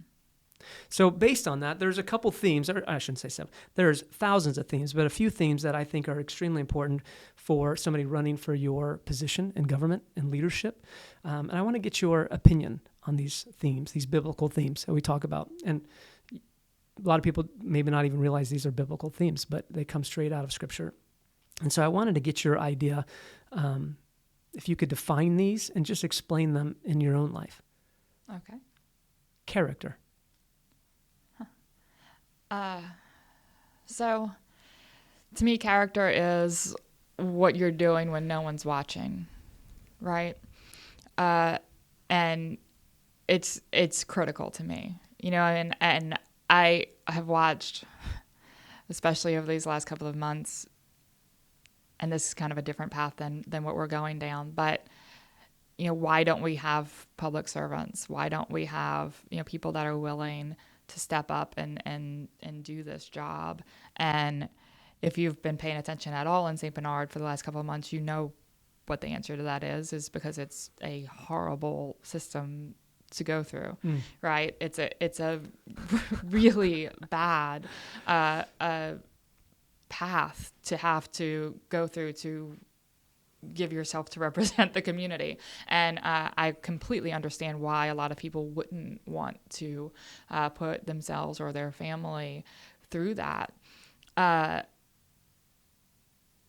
So based on that, there's a couple themes, or I shouldn't say 7, there's thousands of themes, but a few themes that I think are extremely important for somebody running for your position in government and leadership. And I want to get your opinion on these themes, these biblical themes that we talk about. And a lot of people maybe not even realize these are biblical themes, but they come straight out of Scripture. And so I wanted to get your idea, if you could define these and just explain them in your own life. Okay. Character. So to me, character is what you're doing when no one's watching, right? And it's critical to me, and I have watched, especially over these last couple of months, and this is kind of a different path than what we're going down, but why don't we have public servants? Why don't we have, people that are willing to step up and do this job? And if you've been paying attention at all in St. Bernard for the last couple of months, you know what the answer to that is because it's a horrible system to go through, right? It's a really bad path to have to go through to give yourself to represent the community. And I completely understand why a lot of people wouldn't want to put themselves or their family through that.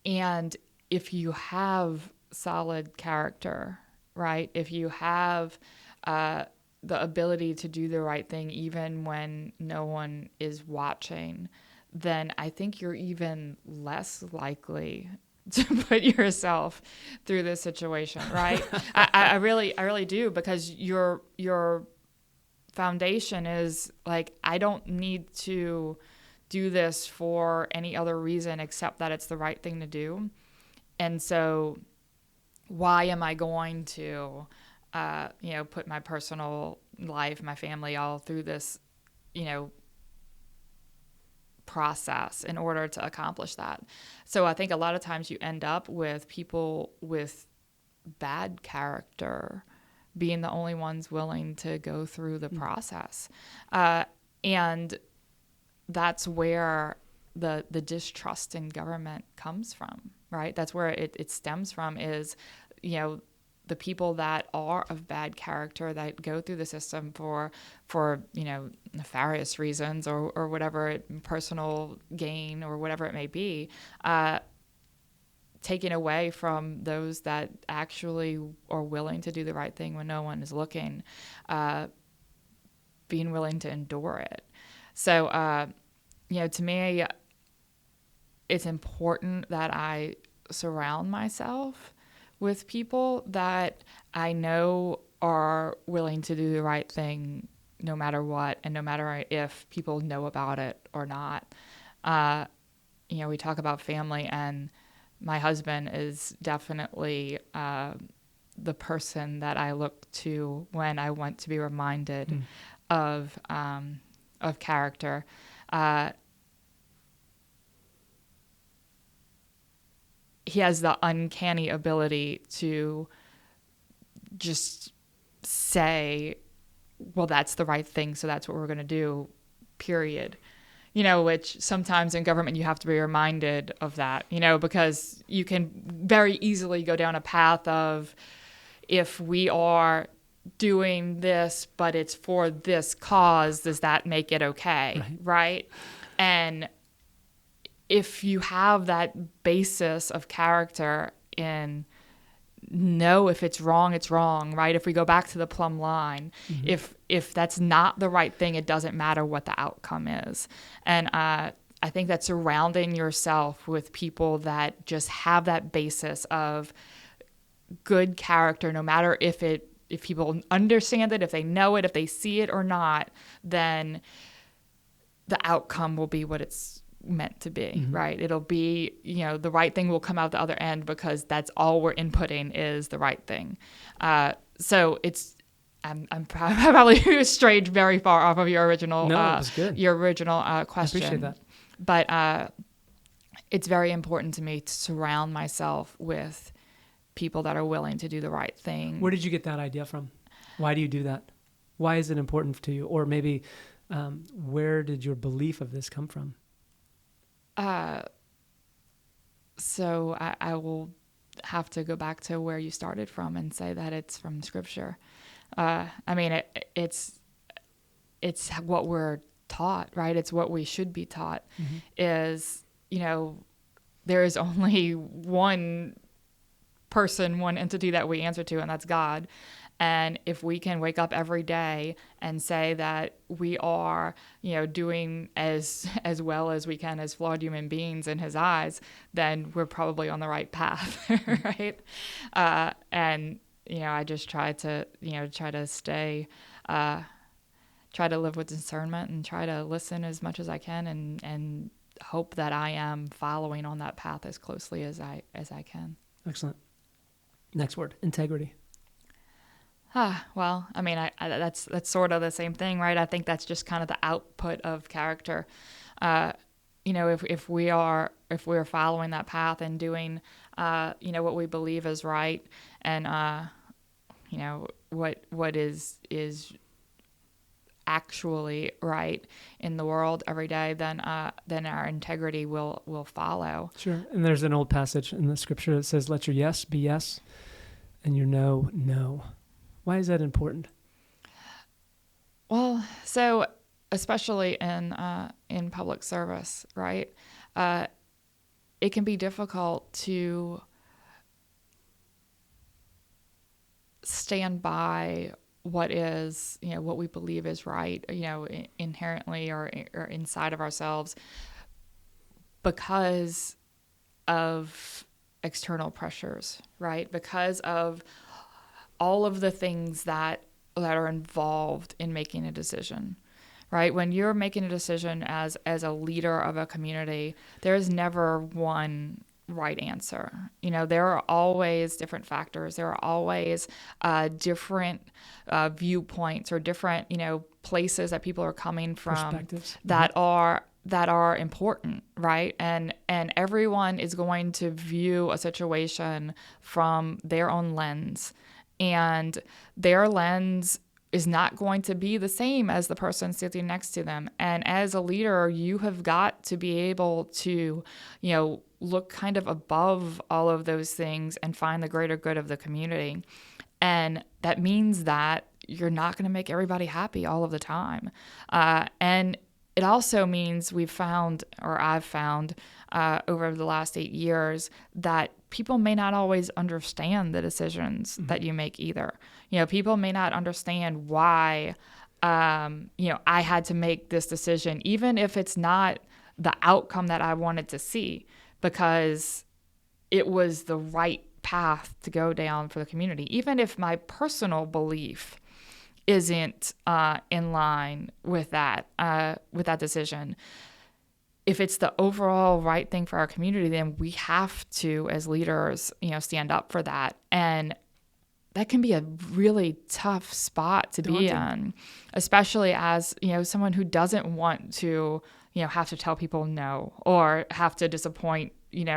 And if you have solid character, right? If you have the ability to do the right thing even when no one is watching, then I think you're even less likely to put yourself through this situation, right? I really do, because your foundation is like, I don't need to do this for any other reason except that it's the right thing to do. And so why am I going to, put my personal life, my family all through this, process in order to accomplish that? So I think a lot of times you end up with people with bad character being the only ones willing to go through the process. And that's where the distrust in government comes from, right? That's where it stems from is, the people that are of bad character that go through the system for nefarious reasons or whatever, personal gain or whatever it may be, taken away from those that actually are willing to do the right thing when no one is looking, being willing to endure it. So, to me, it's important that I surround myself with people that I know are willing to do the right thing no matter what, and no matter if people know about it or not. We talk about family, and my husband is definitely the person that I look to when I want to be reminded of character. He has the uncanny ability to just say, well, that's the right thing, so that's what we're going to do, period. Which sometimes in government you have to be reminded of that, because you can very easily go down a path of, if we are doing this, but it's for this cause, does that make it okay? Right? And if you have that basis of character in know if it's wrong, right? If we go back to the plumb line, if that's not the right thing, it doesn't matter what the outcome is. And I think that surrounding yourself with people that just have that basis of good character, no matter if people understand it, if they know it, if they see it or not, then the outcome will be what it's meant to be, right? It'll be, the right thing will come out the other end, because that's all we're inputting is the right thing. So I'm probably strayed very far off of your original, no, it was good. Your original question. I appreciate that. But it's very important to me to surround myself with people that are willing to do the right thing. Where did you get that idea from? Why do you do that? Why is it important to you? Or maybe where did your belief of this come from? So I will have to go back to where you started from and say that it's from Scripture. It's what we're taught, right? It's what we should be taught. Is, there is only one person, one entity that we answer to, and that's God. And if we can wake up every day and say that we are, doing as well as we can as flawed human beings in his eyes, then we're probably on the right path, right? And, I just try to stay, try to live with discernment and try to listen as much as I can and hope that I am following on that path as closely as I can. Excellent. Next word, integrity. Well, that's sort of the same thing, right? I think that's just kind of the output of character. If we're following that path and doing, what we believe is right, and what is actually right in the world every day, then our integrity will follow. Sure. And there's an old passage in the Scripture that says, "Let your yes be yes, and your no, no." Why is that important? Well, so especially in public service, right? It can be difficult to stand by what is, what we believe is right, inherently or inside of ourselves, because of external pressures, right? Because of all of the things that are involved in making a decision, right? When you're making a decision as a leader of a community, there is never one right answer. There are always different factors. There are always different viewpoints or different, places that people are coming from that are important, right? And everyone is going to view a situation from their own lens. and their lens is not going to be the same as the person sitting next to them. And as a leader, you have got to be able to, look kind of above all of those things and find the greater good of the community. And that means that you're not going to make everybody happy all of the time. And it also means I've found over the last 8 years that people may not always understand the decisions that you make either. People may not understand why, I had to make this decision, even if it's not the outcome that I wanted to see, because it was the right path to go down for the community. Even if my personal belief isn't in line with that decision, if it's the overall right thing for our community, then we have to, as leaders, stand up for that. And that can be a really tough spot to be in, especially as, someone who doesn't want to, have to tell people no, or have to disappoint,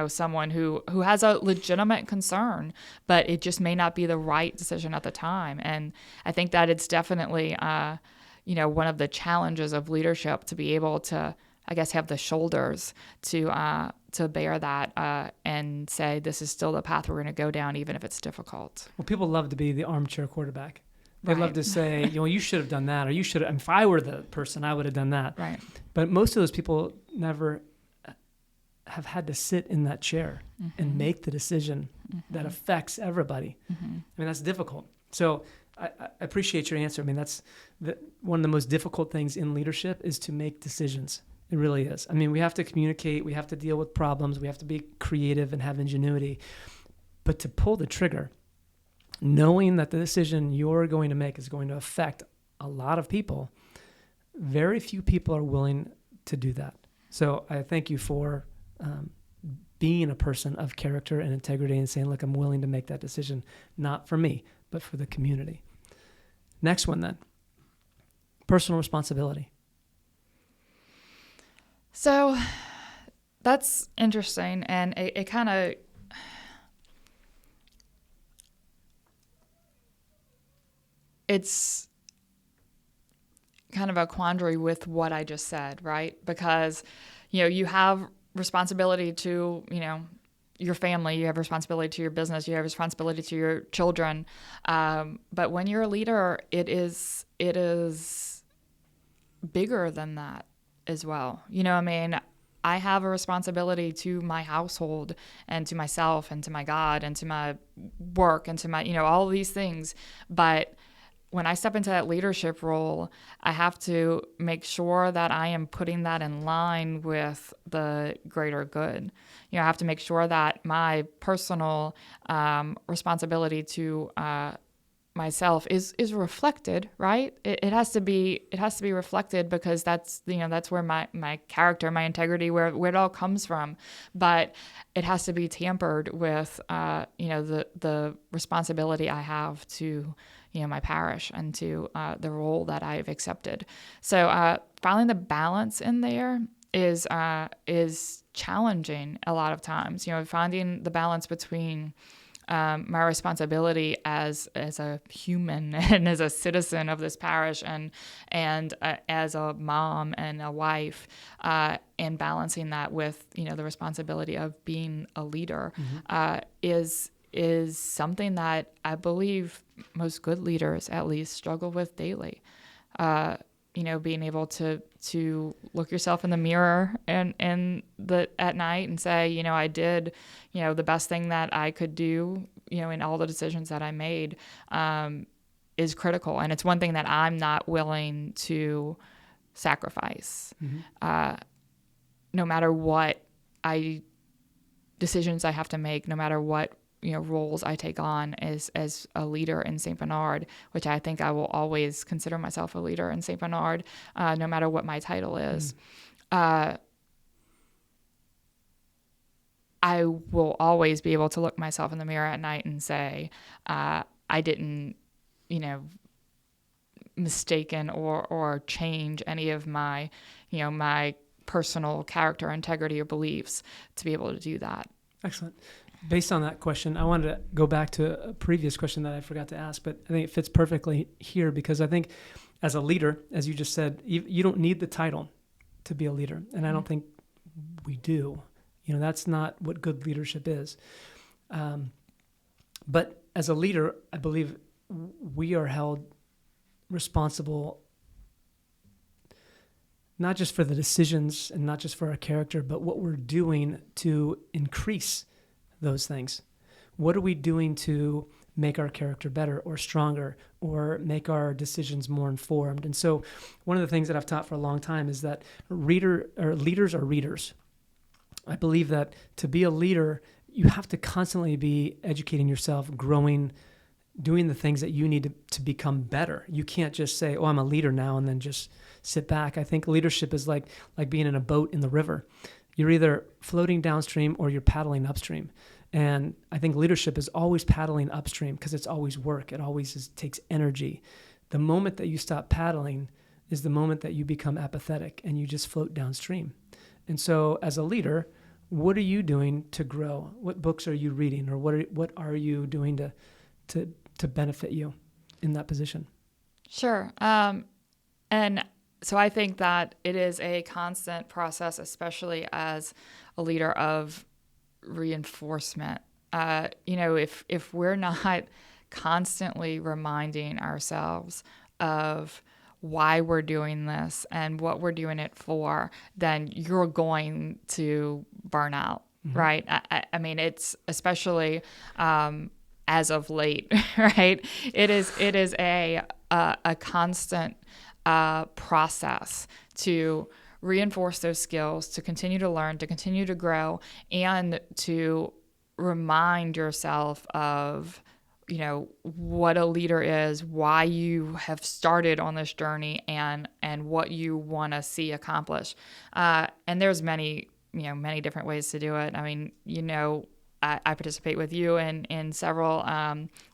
someone who has a legitimate concern, but it just may not be the right decision at the time. And I think that it's definitely, one of the challenges of leadership, to be able to, I guess, have the shoulders to bear that and say, this is still the path we're going to go down, even if it's difficult. Well, people love to be the armchair quarterback. They love to say, you should have done that, or you should have, if I were the person, I would have done that. Right. But most of those people never have had to sit in that chair and make the decision that affects everybody. I mean, that's difficult. So I appreciate your answer. I mean, that's one of the most difficult things in leadership is to make decisions. It really is. I mean, we have to communicate, we have to deal with problems, we have to be creative and have ingenuity. But to pull the trigger, knowing that the decision you're going to make is going to affect a lot of people, very few people are willing to do that. So I thank you for being a person of character and integrity and saying, look, I'm willing to make that decision, not for me, but for the community. Next one then, personal responsibility. So that's interesting, and it kind of it's kind of a quandary with what I just said, right? Because, you have responsibility to, your family, you have responsibility to your business, you have responsibility to your children. But when you're a leader, it is bigger than that as well. I have a responsibility to my household and to myself and to my God and to my work and to my, all of these things. But when I step into that leadership role, I have to make sure that I am putting that in line with the greater good. I have to make sure that my personal responsibility to myself is reflected, right? It has to be reflected, because that's where my character, my integrity, where it all comes from. But it has to be tampered with the responsibility I have to my parish and to the role that I've accepted. So finding the balance in there is challenging a lot of times. Finding the balance between my responsibility as a human and as a citizen of this parish and as a mom and a wife, and balancing that with the responsibility of being a leader is something that I believe most good leaders at least struggle with daily. Being able to look yourself in the mirror and at night and say, I did, the best thing that I could do, in all the decisions that I made, is critical. And it's one thing that I'm not willing to sacrifice. No matter what decisions I have to make, no matter what roles I take on as a leader in St. Bernard, which I think I will always consider myself a leader in St. Bernard, no matter what my title is. I will always be able to look myself in the mirror at night and say, I didn't, mistaken or change any of my, my personal character, integrity, or beliefs to be able to do that. Excellent. Based on that question, I wanted to go back to a previous question that I forgot to ask, but I think it fits perfectly here because I think as a leader, as you just said, you don't need the title to be a leader. And I don't think we do. That's not what good leadership is. But as a leader, I believe we are held responsible not just for the decisions and not just for our character, but what we're doing to increase those things. What are we doing to make our character better or stronger or make our decisions more informed? And so one of the things that I've taught for a long time is that leaders are readers. I believe that to be a leader, you have to constantly be educating yourself, growing, doing the things that you need to become better. You can't just say, oh, I'm a leader now, and then just sit back. I think leadership is like being in a boat in the river. You're either floating downstream or you're paddling upstream. And I think leadership is always paddling upstream because it's always work. It always takes energy. The moment that you stop paddling is the moment that you become apathetic and you just float downstream. And so as a leader, what are you doing to grow? What books are you reading, or what are you doing to benefit you in that position? Sure. And so I think that it is a constant process, especially as a leader, of reinforcement. If we're not constantly reminding ourselves of why we're doing this and what we're doing it for, then you're going to burn out, right? I mean, it's especially as of late, right? It is a constant process to reinforce those skills, to continue to learn, to continue to grow, and to remind yourself of, what a leader is, why you have started on this journey, and what you want to see accomplished. And there's many different ways to do it. I mean, I participate with you in several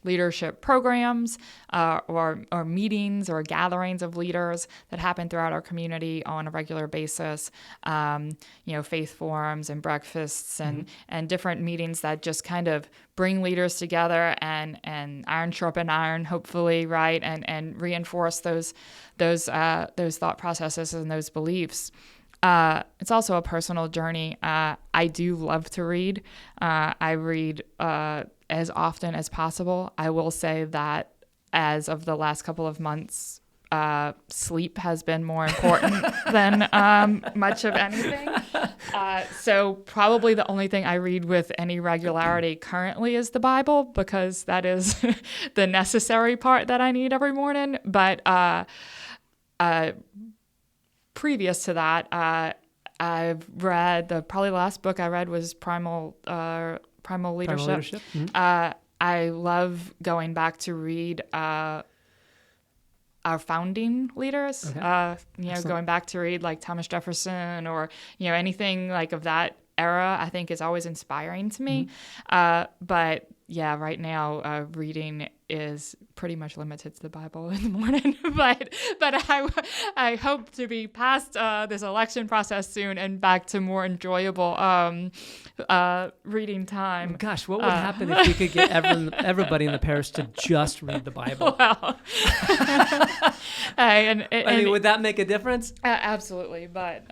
leadership programs or meetings or gatherings of leaders that happen throughout our community on a regular basis. Faith forums and breakfasts and different meetings that just kind of bring leaders together and iron sharpen iron, hopefully, right, and reinforce those thought processes and those beliefs. It's also a personal journey. I do love to read. I read as often as possible. I will say that as of the last couple of months, sleep has been more important than much of anything. So probably the only thing I read with any regularity currently is the Bible, because that is the necessary part that I need every morning. But previous to that, I've read probably the last book I read was Primal Leadership. I love going back to read our founding leaders. Okay. Going back to read like Thomas Jefferson or anything like of that era, I think is always inspiring to me. But yeah, right now reading is pretty much limited to the Bible in the morning. but I hope to be past this election process soon and back to more enjoyable reading time. Gosh, what would happen if we could get everybody in the parish to just read the Bible? Well, would that make a difference? Absolutely, but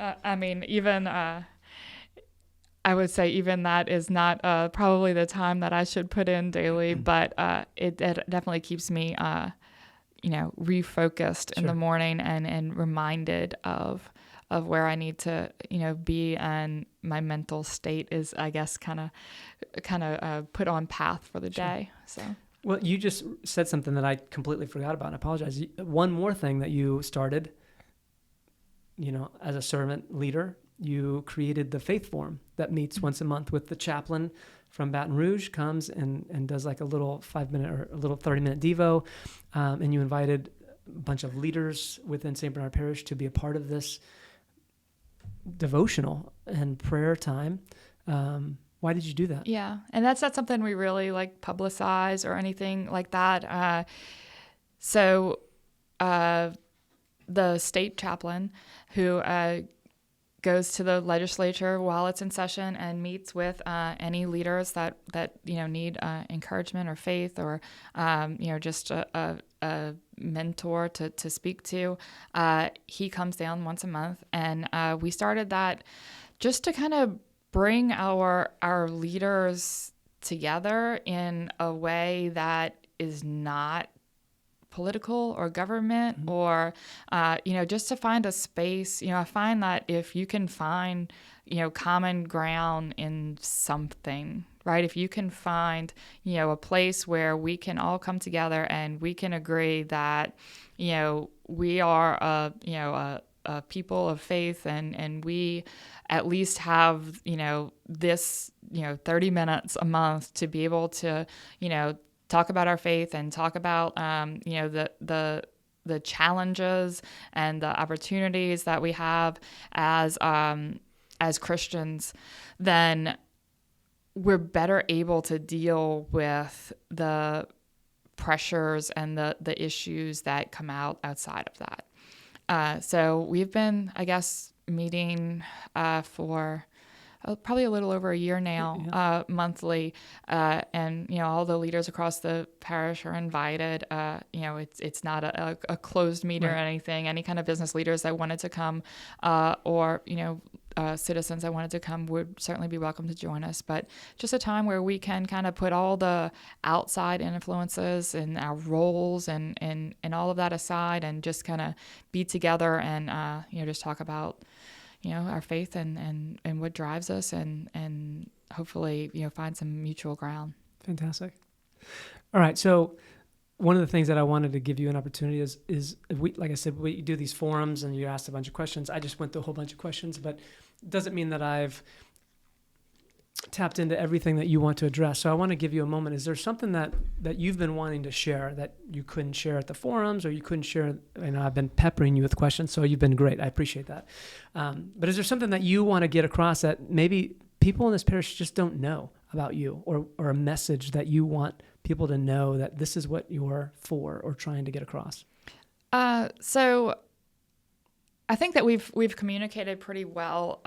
even. I would say even that is not probably the time that I should put in daily, but it definitely keeps me, refocused in the morning and reminded of where I need to, be, and my mental state is, I guess, kind of put on path for the day. So. Well, you just said something that I completely forgot about, and I apologize. One more thing that you started, as a servant leader. You created the Faith Forum that meets once a month with the chaplain from Baton Rouge, comes and does like a little 5-minute or a little 30-minute Devo. And you invited a bunch of leaders within St. Bernard Parish to be a part of this devotional and prayer time. Why did you do that? Yeah, and that's not something we really publicize or anything like that. So the state chaplain who goes to the legislature while it's in session and meets with any leaders that need encouragement or faith or just a mentor to speak to. He comes down once a month, and we started that just to kind of bring our leaders together in a way that is not political or government, or just to find a space. I find that if you can find common ground in something, right? If you can find a place where we can all come together and we can agree that we are a people of faith, and we at least have this 30 minutes a month to be able to talk about our faith and talk about the challenges and the opportunities that we have as Christians, then we're better able to deal with the pressures and the issues that come outside of that. So we've been, I guess, meeting for probably a little over a year now, monthly, and all the leaders across the parish are invited. It's not a closed meeting or anything. Any kind of business leaders that wanted to come, or citizens that wanted to come would certainly be welcome to join us. But just a time where we can kind of put all the outside influences and our roles and all of that aside, and just kind of be together and just talk about our faith and what drives us, and hopefully find some mutual ground. Fantastic. All right, so one of the things that I wanted to give you an opportunity is we, like I said, we do these forums and you asked a bunch of questions. I just went through a whole bunch of questions, but it doesn't mean that I've tapped into everything that you want to address. So I want to give you a moment. Is there something that you've been wanting to share that you couldn't share at the forums, or you couldn't share? I've been peppering you with questions, so you've been great. I appreciate that. But is there something that you want to get across that maybe people in this parish just don't know about you, or a message that you want people to know that this is what you're for or trying to get across? So I think that we've communicated pretty well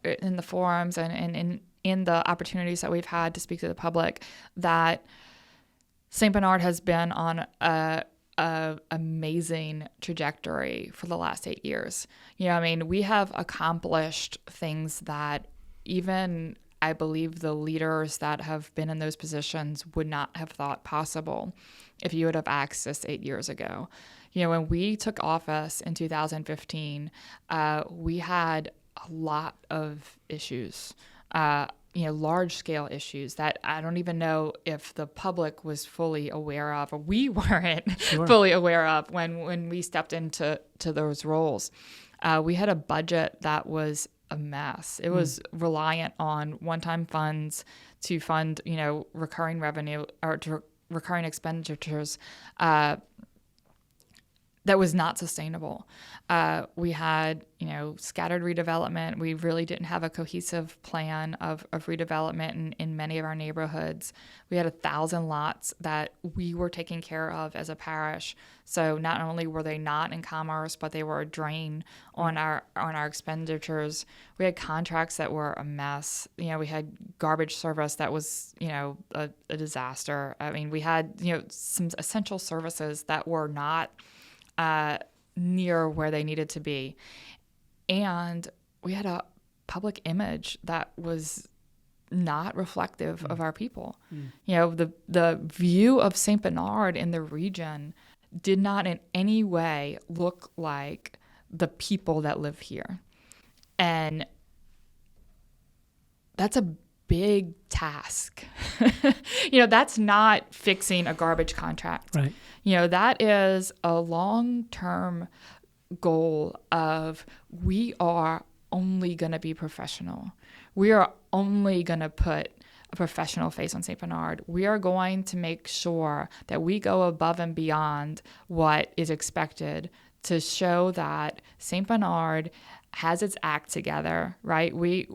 in the forums and in the opportunities that we've had to speak to the public, that St. Bernard has been on a amazing trajectory for the last 8 years. We have accomplished things that even, I believe, the leaders that have been in those positions would not have thought possible if you would have asked us 8 years ago. When we took office in 2015, we had a lot of issues. Large-scale issues that I don't even know if the public was fully aware of, or we weren't fully aware of when we stepped into those roles. We had a budget that was a mess. It was reliant on one-time funds to fund, recurring revenue or recurring expenditures. That was not sustainable. We had, scattered redevelopment. We really didn't have a cohesive plan of redevelopment in many of our neighborhoods. We had 1,000 lots that we were taking care of as a parish. So not only were they not in commerce, but they were a drain on our expenditures. We had contracts that were a mess. We had garbage service that was, a disaster. We had, some essential services that were not near where they needed to be. And we had a public image that was not reflective of our people. The view of St. Bernard in the region did not in any way look like the people that live here. And that's a big task. That's not fixing a garbage contract. Right. That is a long-term goal of, we are only going to be professional. We are only going to put a professional face on St. Bernard. We are going to make sure that we go above and beyond what is expected to show that St. Bernard has its act together, right? We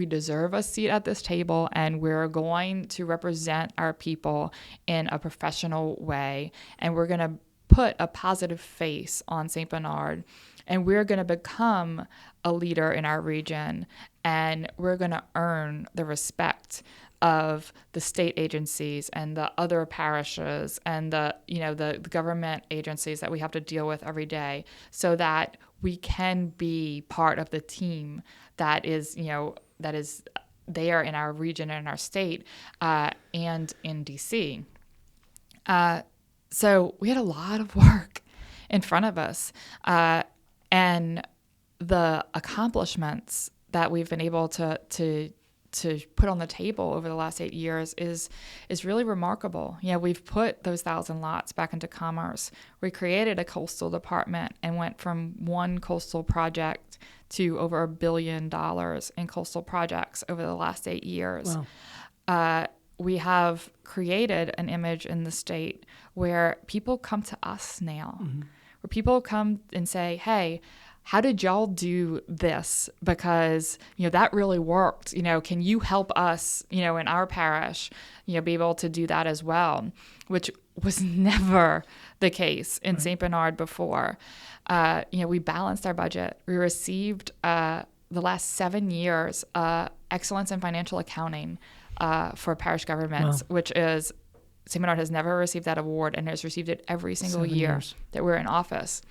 deserve a seat at this table, and we're going to represent our people in a professional way, and we're going to put a positive face on St. Bernard, and we're going to become a leader in our region, and we're going to earn the respect of the state agencies and the other parishes and the government agencies that we have to deal with every day, so that we can be part of the team that is there in our region and in our state, and in DC. So we had a lot of work in front of us, and the accomplishments that we've been able to put on the table over the last 8 years is really remarkable. We've put those 1,000 lots back into commerce. We created a coastal department and went from one coastal project to over $1 billion in coastal projects over the last 8 years. Wow. We have created an image in the state where people come to us now, where people come and say, hey, how did y'all do this? Because, that really worked. Can you help us, in our parish, be able to do that as well, which was never the case in St. Bernard before. We balanced our budget. We received the last 7 years excellence in financial accounting for parish governments, which is, St. Bernard has never received that award and has received it every single year that we're in office.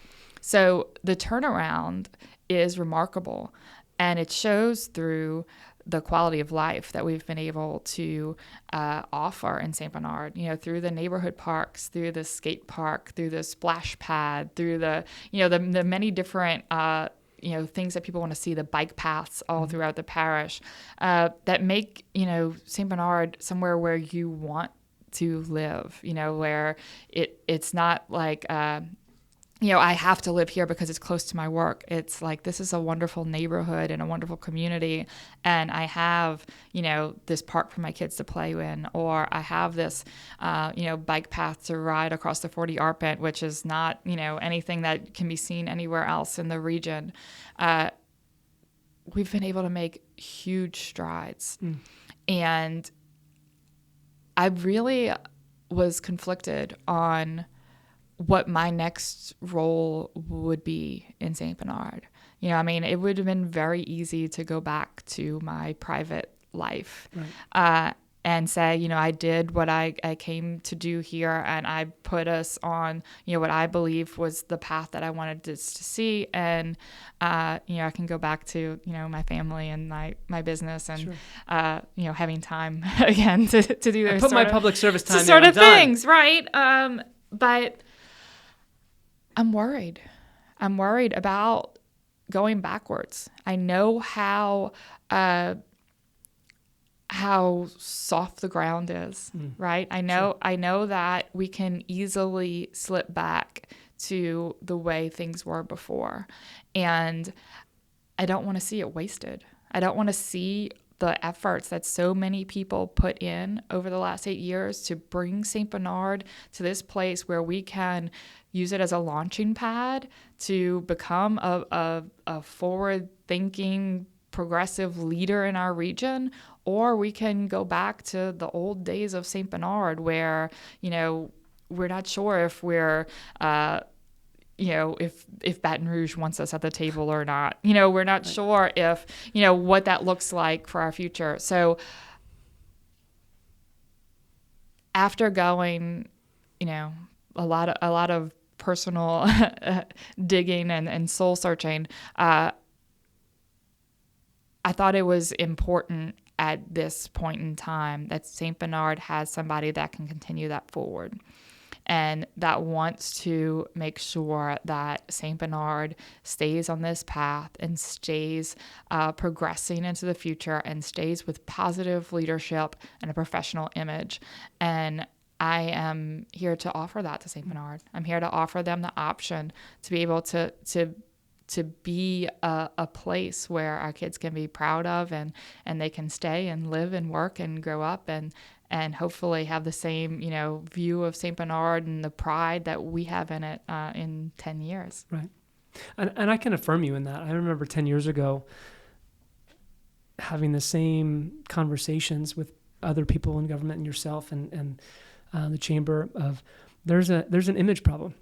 So the turnaround is remarkable, and it shows through the quality of life that we've been able to offer in St. Bernard, through the neighborhood parks, through the skate park, through the splash pad, through the many different things that people want to see, the bike paths all throughout the parish, that make, St. Bernard somewhere where you want to live, where it's not like, I have to live here because it's close to my work. It's like, this is a wonderful neighborhood and a wonderful community. And I have, this park for my kids to play in, or I have this, bike path to ride across the 40 Arpent, which is not, anything that can be seen anywhere else in the region. We've been able to make huge strides. And I really was conflicted on what my next role would be in St. Bernard. It would have been very easy to go back to my private life, and say, I did what I came to do here, and I put us on, what I believe was the path that I wanted to see. And, I can go back to, my family and my business and, having time again to do those put my public service time sort of things. Done. Right. But I'm worried. I'm worried about going backwards. I know how soft the ground is, right? I know that we can easily slip back to the way things were before. And I don't want to see it wasted. I don't want to see the efforts that so many people put in over the last 8 years to bring St. Bernard to this place where we can use it as a launching pad to become a forward-thinking, progressive leader in our region, or we can go back to the old days of St. Bernard where, we're not sure if we're, if Baton Rouge wants us at the table or not. We're not sure if, what that looks like for our future. So after going, a lot of personal digging and soul searching, I thought it was important at this point in time that St. Bernard has somebody that can continue that forward and that wants to make sure that St. Bernard stays on this path and stays progressing into the future and stays with positive leadership and a professional image. And I am here to offer that to St. Bernard. I'm here to offer them the option to be able to be a place where our kids can be proud of and they can stay and live and work and grow up and hopefully have the same, view of St. Bernard and the pride that we have in it in 10 years. Right. And I can affirm you in that. I remember 10 years ago having the same conversations with other people in government and yourself and the chamber of there's an image problem.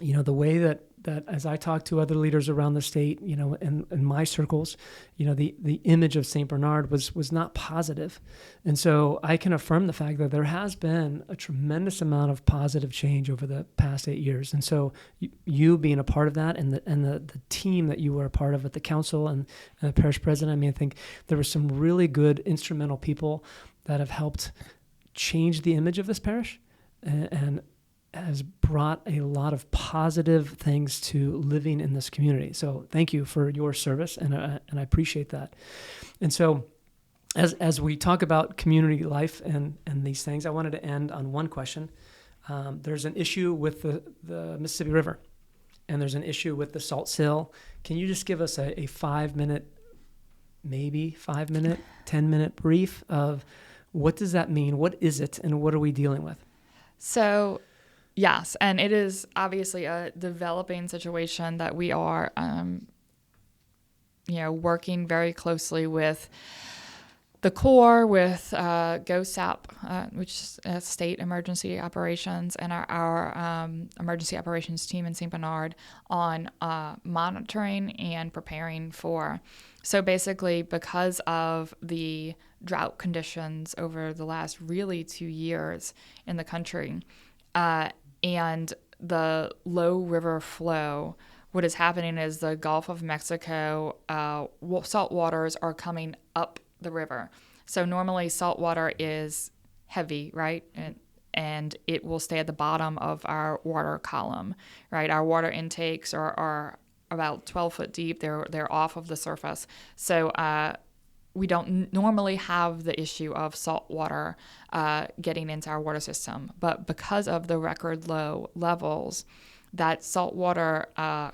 the way that as I talk to other leaders around the state, in my circles, the image of St. Bernard was not positive. And so I can affirm the fact that there has been a tremendous amount of positive change over the past 8 years. And so you being a part of that, and the team that you were a part of at the council and the parish president, I mean, I think there were some really good instrumental people that have helped change the image of this parish, and has brought a lot of positive things to living in this community. So thank you for your service, and I appreciate that. And so as we talk about community life and these things, I wanted to end on one question. There's an issue with the Mississippi River, and there's an issue with the salt sill. Can you just give us a 5-minute, maybe 5-minute, 10-minute brief of what does that mean? What is it, and what are we dealing with? So, yes, and it is obviously a developing situation that we are, working very closely with the Corps, with GOSAP, which is State Emergency Operations, and our emergency operations team in St. Bernard on monitoring and preparing for. So basically, because of the drought conditions over the last really 2 years in the country, and the low river flow, what is happening is the Gulf of Mexico salt waters are coming up the river. So normally salt water is heavy, right? And it will stay at the bottom of our water column, right? Our water intakes are about 12 foot deep. They're off of the surface. So we don't normally have the issue of salt water getting into our water system. But because of the record low levels, that saltwater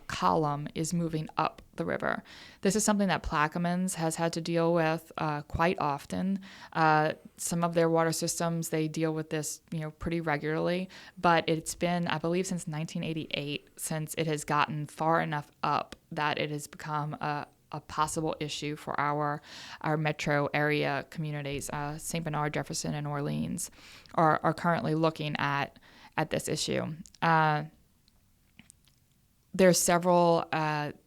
column is moving up the river. This is something that Plaquemines has had to deal with quite often. Some of their water systems, they deal with this, pretty regularly. But it's been, I believe, since 1988, since it has gotten far enough up that it has become a possible issue for our metro area communities. St. Bernard, Jefferson, and Orleans are currently looking at this issue. There's several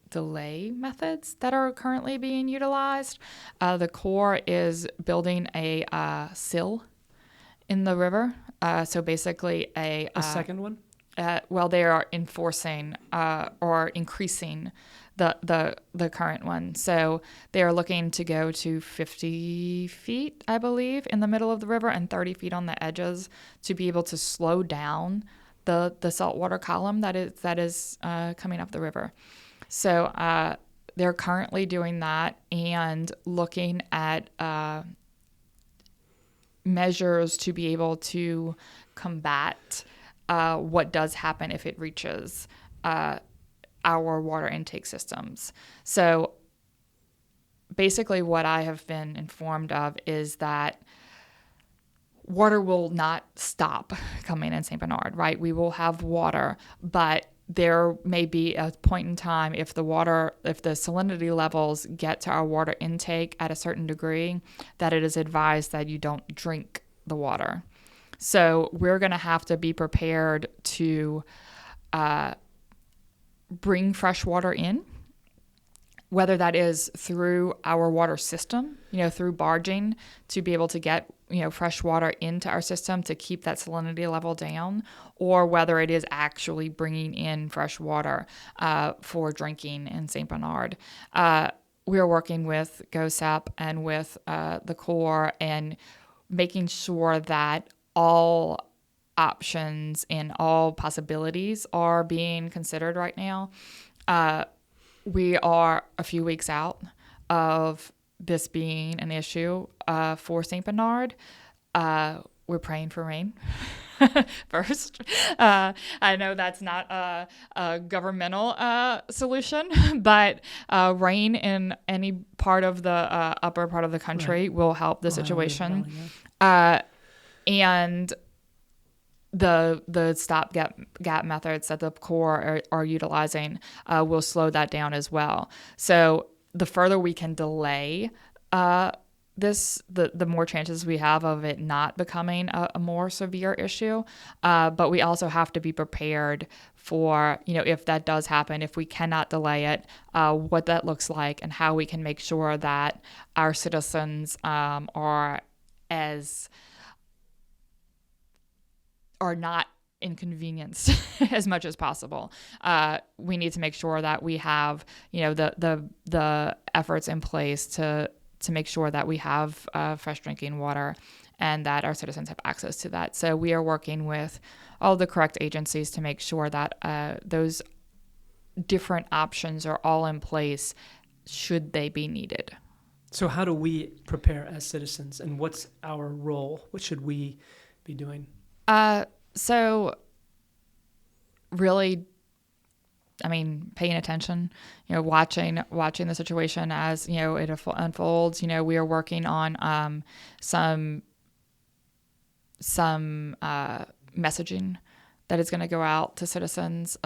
delay methods that are currently being utilized. The Corps is building a sill in the river. So basically a second one? They are enforcing or increasing the current one. So they are looking to go to 50 feet, I believe, in the middle of the river and 30 feet on the edges to be able to slow down the saltwater column that is coming up the river. So they're currently doing that and looking at measures to be able to combat what does happen if it reaches our water intake systems. So basically what I have been informed of is that water will not stop coming in St. Bernard, right? We will have water, but there may be a point in time if the salinity levels get to our water intake at a certain degree, that it is advised that you don't drink the water. So we're going to have to be prepared to bring fresh water in, whether that is through our water system, through barging to be able to get, fresh water into our system to keep that salinity level down, or whether it is actually bringing in fresh water for drinking in St. Bernard. We are working with GOSAP and with the Corps and making sure that all options and all possibilities are being considered right now. We are a few weeks out of this being an issue for St. Bernard. We're praying for rain first. I know that's not a governmental solution, but rain in any part of the upper part of the country will help the situation. And the stopgap methods that the Corps are utilizing will slow that down as well. So the further we can delay the more chances we have of it not becoming a more severe issue. But we also have to be prepared for, if that does happen, if we cannot delay it, what that looks like and how we can make sure that our citizens are not inconvenienced as much as possible. We need to make sure that we have, the efforts in place to make sure that we have fresh drinking water and that our citizens have access to that. So we are working with all the correct agencies to make sure that those different options are all in place should they be needed. So how do we prepare as citizens, and what's our role? What should we be doing? So really, paying attention, watching the situation as, it unfolds. We are working on some messaging that is going to go out to citizens,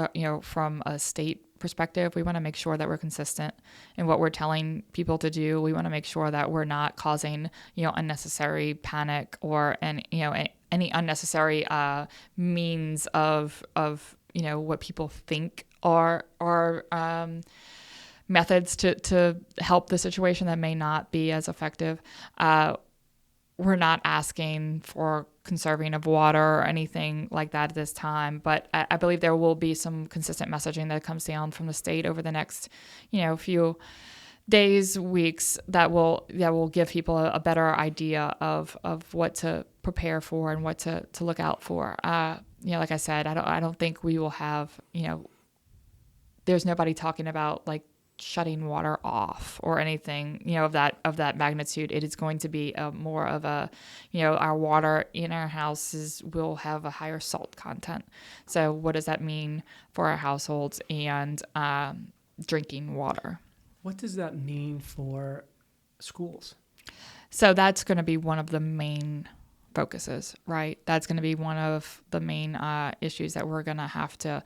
from a state perspective. We want to make sure that we're consistent in what we're telling people to do. We want to make sure that we're not causing, unnecessary panic or any unnecessary means of what people think are methods to help the situation that may not be as effective. We're not asking for conserving of water or anything like that at this time, but I believe there will be some consistent messaging that comes down from the state over the next, few days, weeks that will give people a better idea of what to prepare for and what to look out for. Like I said, I don't think we will have, there's nobody talking about like shutting water off or anything, of that magnitude. It is going to be more of a, our water in our houses will have a higher salt content. So what does that mean for our households and drinking water? What does that mean for schools? So that's going to be one of the main focuses, right? That's going to be one of the main issues that we're going to have to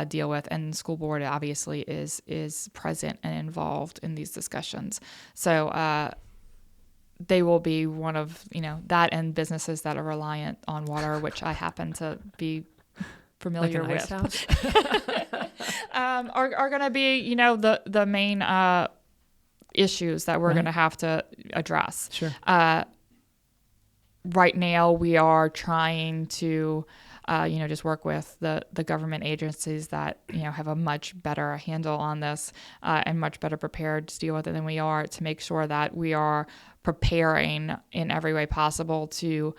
deal with. And the school board obviously is present and involved in these discussions. So they will be one of, that and businesses that are reliant on water, which I happen to be familiar like an with. Ice house? are going to be, the main issues that we're going to have to address. Sure. Right now, we are trying to, just work with the government agencies that, have a much better handle on this and much better prepared to deal with it than we are, to make sure that we are preparing in every way possible to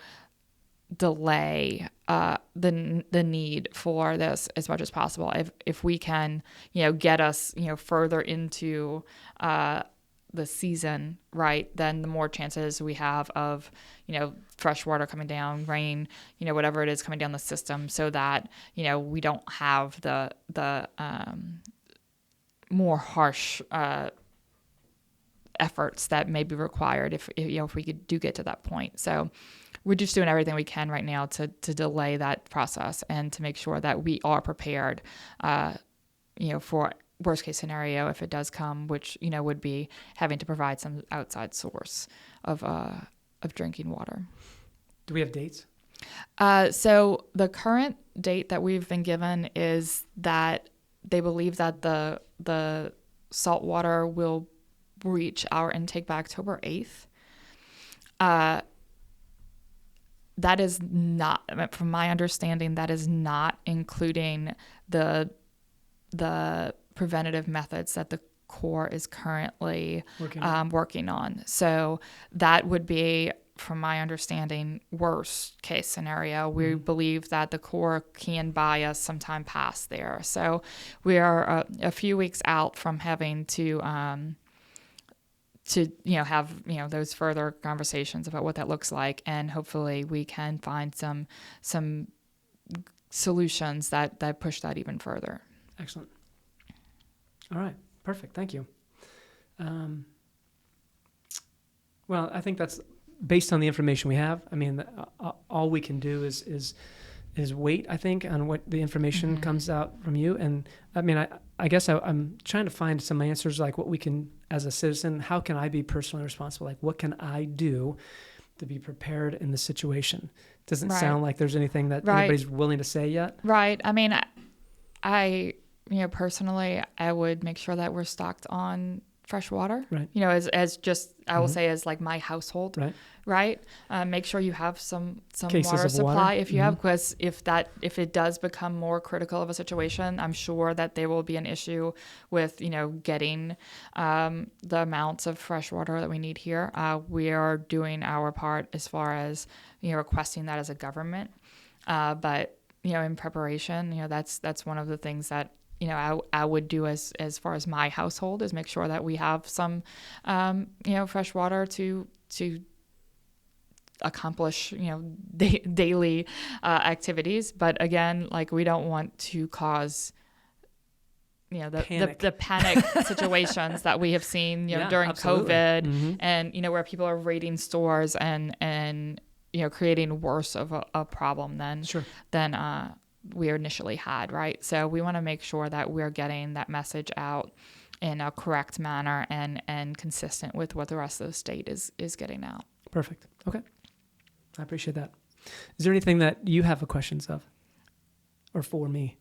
delay the need for this as much as possible. If we can, get us, further into the season, right, then the more chances we have of, fresh water coming down, rain, whatever it is coming down the system, so that, we don't have the more harsh efforts that may be required if we do get to that point. So we're just doing everything we can right now to delay that process and to make sure that we are prepared, for worst case scenario if it does come, which would be having to provide some outside source of drinking water. Do we have dates? So the current date that we've been given is that they believe that the salt water will reach our intake by October 8th. That is not, from my understanding, that is not including the preventative methods that the Corps is currently working on. So that would be, from my understanding, worst case scenario. We believe that the Corps can buy us some time past there. So we are a few weeks out from having to have those further conversations about what that looks like, and hopefully we can find some solutions that push that even further. Excellent. All right. Perfect. Thank you. Well, I think that's based on the information we have. I mean, all we can do is weight, I think, on what the information Mm-hmm. comes out from you. And I mean, I guess I'm trying to find some answers, like what we can, as a citizen, how can I be personally responsible? Like, what can I do to be prepared in the situation? Doesn't Right. sound like there's anything that Right. anybody's willing to say yet. Right. I mean, I personally, I would make sure that we're stocked on fresh water. Right. As just, I will Mhm. say, as like my household. Right. Right. Make sure you have some Cases water of supply water. if you have, because if it does become more critical of a situation, I'm sure that there will be an issue with, getting the amounts of fresh water that we need here. We are doing our part as far as, requesting that as a government. But, in preparation, that's one of the things that, I would do as far as my household, is make sure that we have some, fresh water to accomplish, daily activities. But again, like, we don't want to cause, Panic. the panic situations that we have seen, Yeah, during absolutely. COVID, Mhm. and, where people are raiding stores and creating worse of a problem than Sure. we initially had, right? So we want to make sure that we're getting that message out in a correct manner and consistent with what the rest of the state is getting out. Perfect. Okay. I appreciate that. Is there anything that you have questions of, or for me?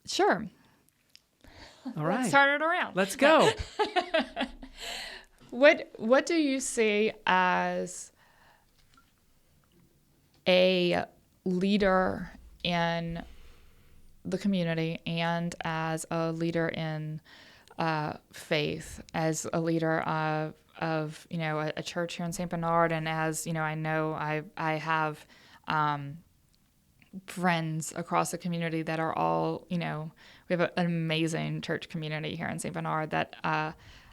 Sure. All right. Let's turn it around. Let's go. What do you see as a leader in the community, and as a leader in faith, as a leader of a church here in St. Bernard, and as I know I have friends across the community that are all, we have an amazing church community here in St. Bernard that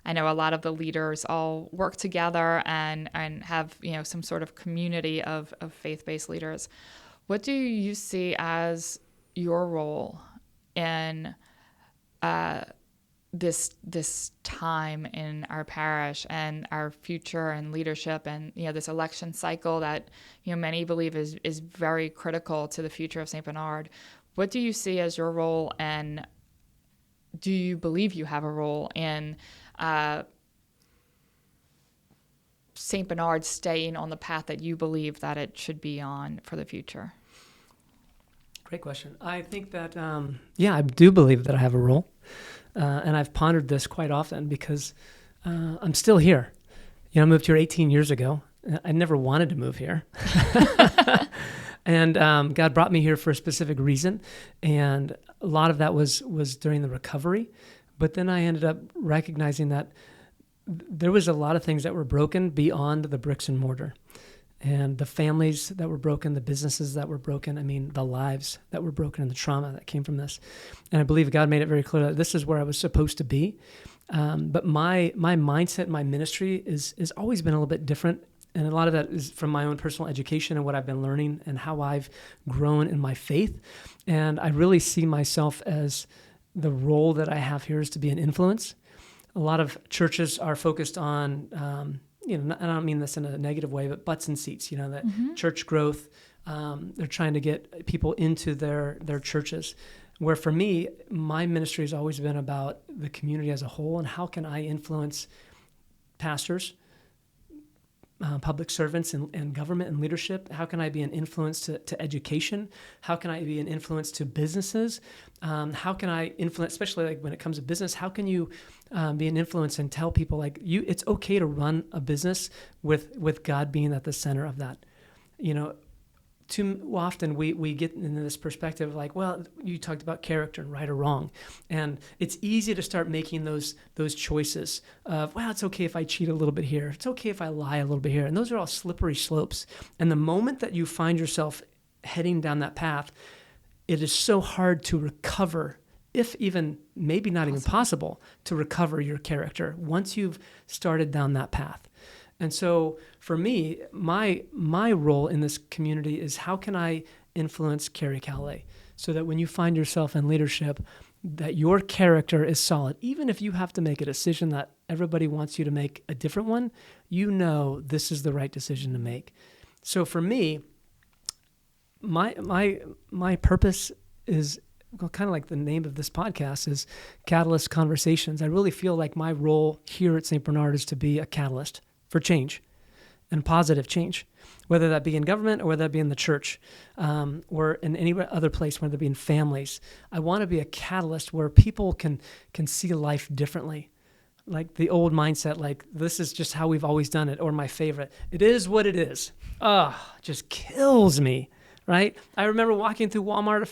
I know a lot of the leaders all work together and have, some sort of community of faith-based leaders. What do you see as your role in this time in our parish and our future and leadership, and this election cycle that many believe is very critical to the future of St. Bernard? What do you see as your role, and do you believe you have a role in St. Bernard staying on the path that you believe that it should be on for the future? Great question. I think that, I do believe that I have a role. And I've pondered this quite often because I'm still here. I moved here 18 years ago. I never wanted to move here. And God brought me here for a specific reason. And a lot of that was during the recovery. But then I ended up recognizing that there was a lot of things that were broken beyond the bricks and mortar. And the families that were broken, the businesses that were broken, the lives that were broken, and the trauma that came from this. And I believe God made it very clear that this is where I was supposed to be. But my mindset, my ministry is always been a little bit different. And a lot of that is from my own personal education and what I've been learning and how I've grown in my faith. And I really see myself as the role that I have here is to be an influence. A lot of churches are focused on, and I don't mean this in a negative way, but butts and seats, that church growth. They're trying to get people into their churches. Where for me, my ministry has always been about the community as a whole, and how can I influence pastors, public servants, and government and leadership? How can I be an influence to education? How can I be an influence to businesses? How can I influence, especially like when it comes to business, how can you be an influence and tell people it's okay to run a business with God being at the center of that? Too often we get into this perspective you talked about character and right or wrong. And it's easy to start making those choices of, it's okay if I cheat a little bit here. It's okay if I lie a little bit here. And those are all slippery slopes. And the moment that you find yourself heading down that path, it is so hard to recover, if even maybe not even possible, to recover your character once you've started down that path. And so for me, my role in this community is how can I influence Kerri Callais so that when you find yourself in leadership, that your character is solid, even if you have to make a decision that everybody wants you to make a different one, you know this is the right decision to make. So for me, my purpose is, well, kind of like the name of this podcast is Catalyst Conversations. I really feel like my role here at St. Bernard is to be a catalyst for change and positive change, whether that be in government or whether that be in the church, or in any other place, whether it be in families. I want to be a catalyst where people can see life differently. Like the old mindset, like this is just how we've always done it, or my favorite, it is what it is. Just kills me, right? I remember walking through Walmart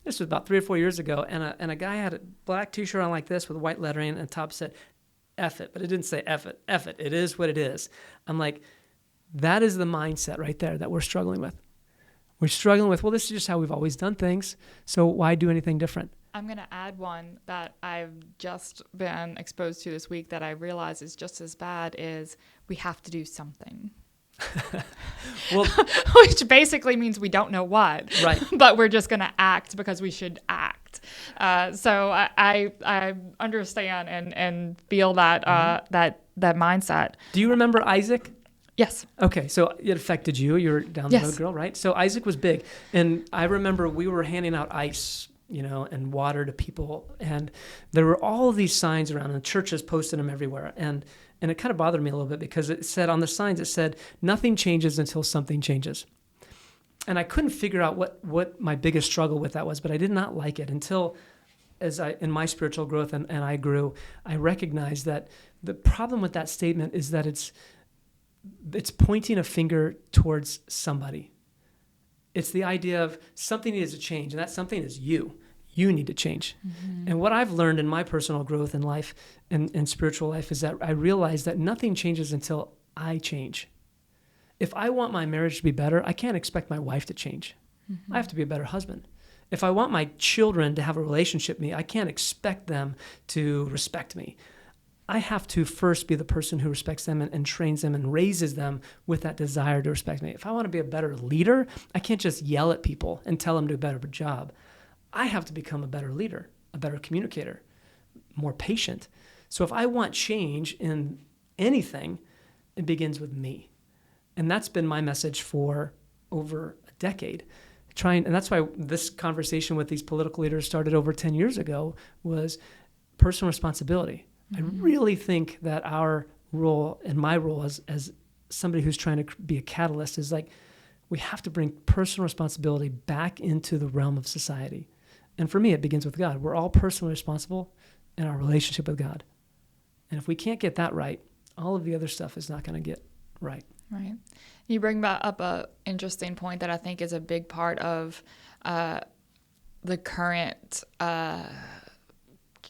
this was about 3 or 4 years ago, and a guy had a black t-shirt on like this with white lettering, and the top said, F it, but it didn't say F it, it is what it is. I'm like, that is the mindset right there that we're struggling with. We're struggling with, well, this is just how we've always done things, so why do anything different? I'm going to add one that I've just been exposed to this week that I realize is just as bad, is we have to do something. Well, which basically means we don't know what, right? But we're just going to act because we should act. So I understand and feel that that mindset. Do you remember Isaac? Yes. Okay, so it affected you. You're down the Yes. road girl, right? So Isaac was big, and I remember we were handing out ice, and water to people, and there were all of these signs around, and the churches posted them everywhere, and it kind of bothered me a little bit because it said on the signs, it said, nothing changes until something changes. And I couldn't figure out what my biggest struggle with that was, but I did not like it until in my spiritual growth and I grew, I recognized that the problem with that statement is that it's pointing a finger towards somebody. It's the idea of something needs to change, and that something is you. You need to change. Mm-hmm. And what I've learned in my personal growth in life and spiritual life is that I realize that nothing changes until I change. If I want my marriage to be better, I can't expect my wife to change. Mm-hmm. I have to be a better husband. If I want my children to have a relationship with me, I can't expect them to respect me. I have to first be the person who respects them and trains them and raises them with that desire to respect me. If I want to be a better leader, I can't just yell at people and tell them to do a better job. I have to become a better leader, a better communicator, more patient. So if I want change in anything, it begins with me. And that's been my message for over a decade. And that's why this conversation with these political leaders started over 10 years ago, was personal responsibility. Mm-hmm. I really think that our role and my role as somebody who's trying to be a catalyst is like, we have to bring personal responsibility back into the realm of society. And for me, it begins with God. We're all personally responsible in our relationship with God. And if we can't get that right, all of the other stuff is not going to get right. Right. You bring up an interesting point that I think is a big part of the current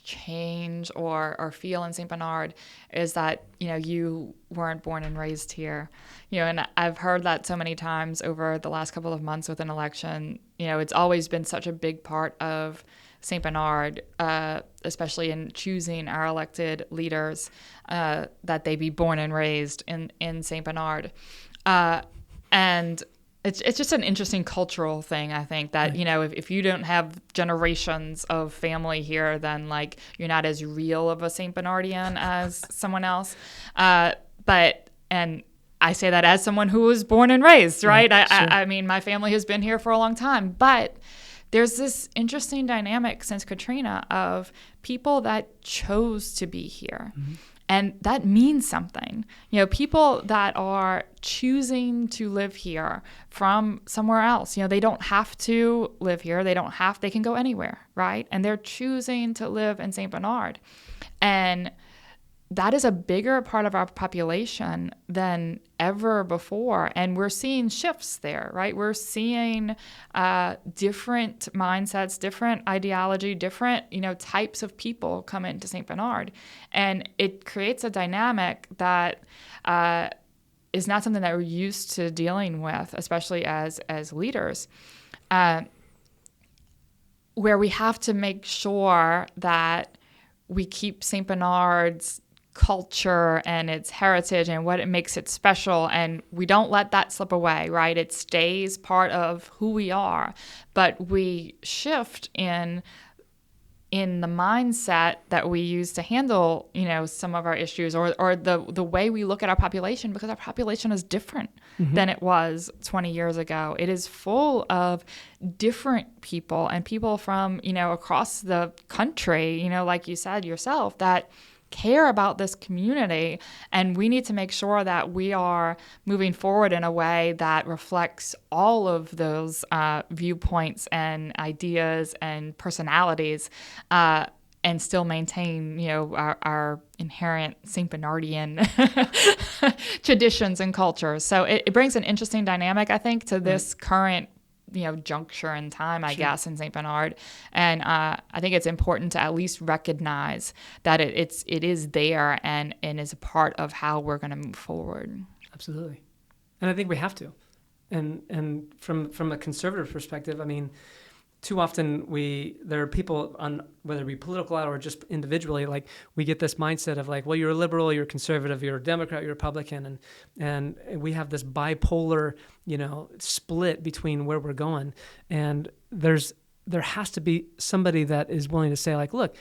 change or feel in St. Bernard, is that, you weren't born and raised here. And I've heard that so many times over the last couple of months with an election. It's always been such a big part of St. Bernard, especially in choosing our elected leaders, that they be born and raised in St. Bernard. And it's just an interesting cultural thing, I think, that, right. If you don't have generations of family here, then you're not as real of a St. Bernardian as someone else. And I say that as someone who was born and raised, right? Sure. I mean, my family has been here for a long time, but there's this interesting dynamic since Katrina of people that chose to be here. Mm-hmm. And that means something. People that are choosing to live here from somewhere else, they don't have to live here. They can go anywhere, right? And they're choosing to live in St. Bernard. And that is a bigger part of our population than ever before. And we're seeing shifts there, right? We're seeing different mindsets, different ideology, different, types of people come into St. Bernard. And it creates a dynamic that is not something that we're used to dealing with, especially as leaders, where we have to make sure that we keep St. Bernard's culture and its heritage and what it makes it special, and we don't let that slip away, right? It stays part of who we are, but we shift in in the mindset that we use to handle, some of our issues or the way we look at our population, because our population is different than it was 20 years ago. It is full of different people and people from, across the country, like you said yourself, that care about this community, and we need to make sure that we are moving forward in a way that reflects all of those viewpoints and ideas and personalities, and still maintain, our inherent St. Bernardian traditions and cultures. So it brings an interesting dynamic, I think, to this current juncture in time, I guess, in St. Bernard. And I think it's important to at least recognize that it is there and is a part of how we're going to move forward. Absolutely. And I think we have to. And from a conservative perspective, I mean, too often there are people on, whether it be political or just individually, like we get this mindset of like, well, you're a liberal, you're a conservative, you're a Democrat, you're a Republican, and we have this bipolar, split between where we're going. And there has to be somebody that is willing to say like, look,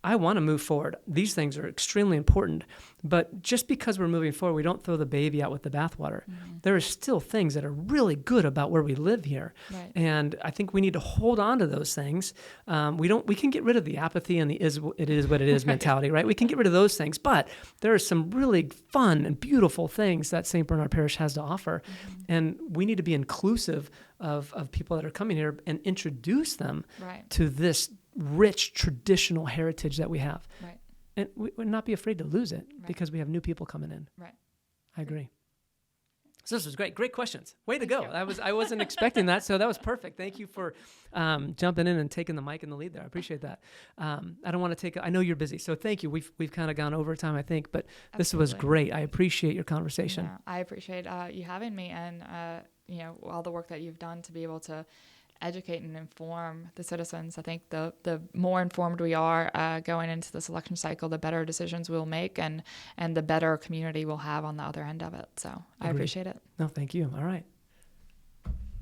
I want to move forward. These things are extremely important, but just because we're moving forward, we don't throw the baby out with the bathwater. Mm-hmm. There are still things that are really good about where we live here. Right. And I think we need to hold on to those things. We can get rid of the apathy and the it is what it is mentality, right? We can get rid of those things, but there are some really fun and beautiful things that St. Bernard Parish has to offer. Mm-hmm. And we need to be inclusive of people that are coming here and introduce them to this rich traditional heritage that we have. Right. And we would not be afraid to lose it because we have new people coming in. Right. I agree. So this was great. Great questions. Way to go. I wasn't expecting that, so that was perfect. Thank you for jumping in and taking the mic and the lead there. I appreciate that. I don't want to I know you're busy, so thank you. We've kind of gone over time, I think, but this was great. I appreciate your conversation. Yeah, I appreciate you having me and all the work that you've done to be able to educate and inform the citizens. I think the more informed we are going into this election cycle, the better decisions we'll make and the better community we'll have on the other end of it. So I appreciate it. No, thank you. All right.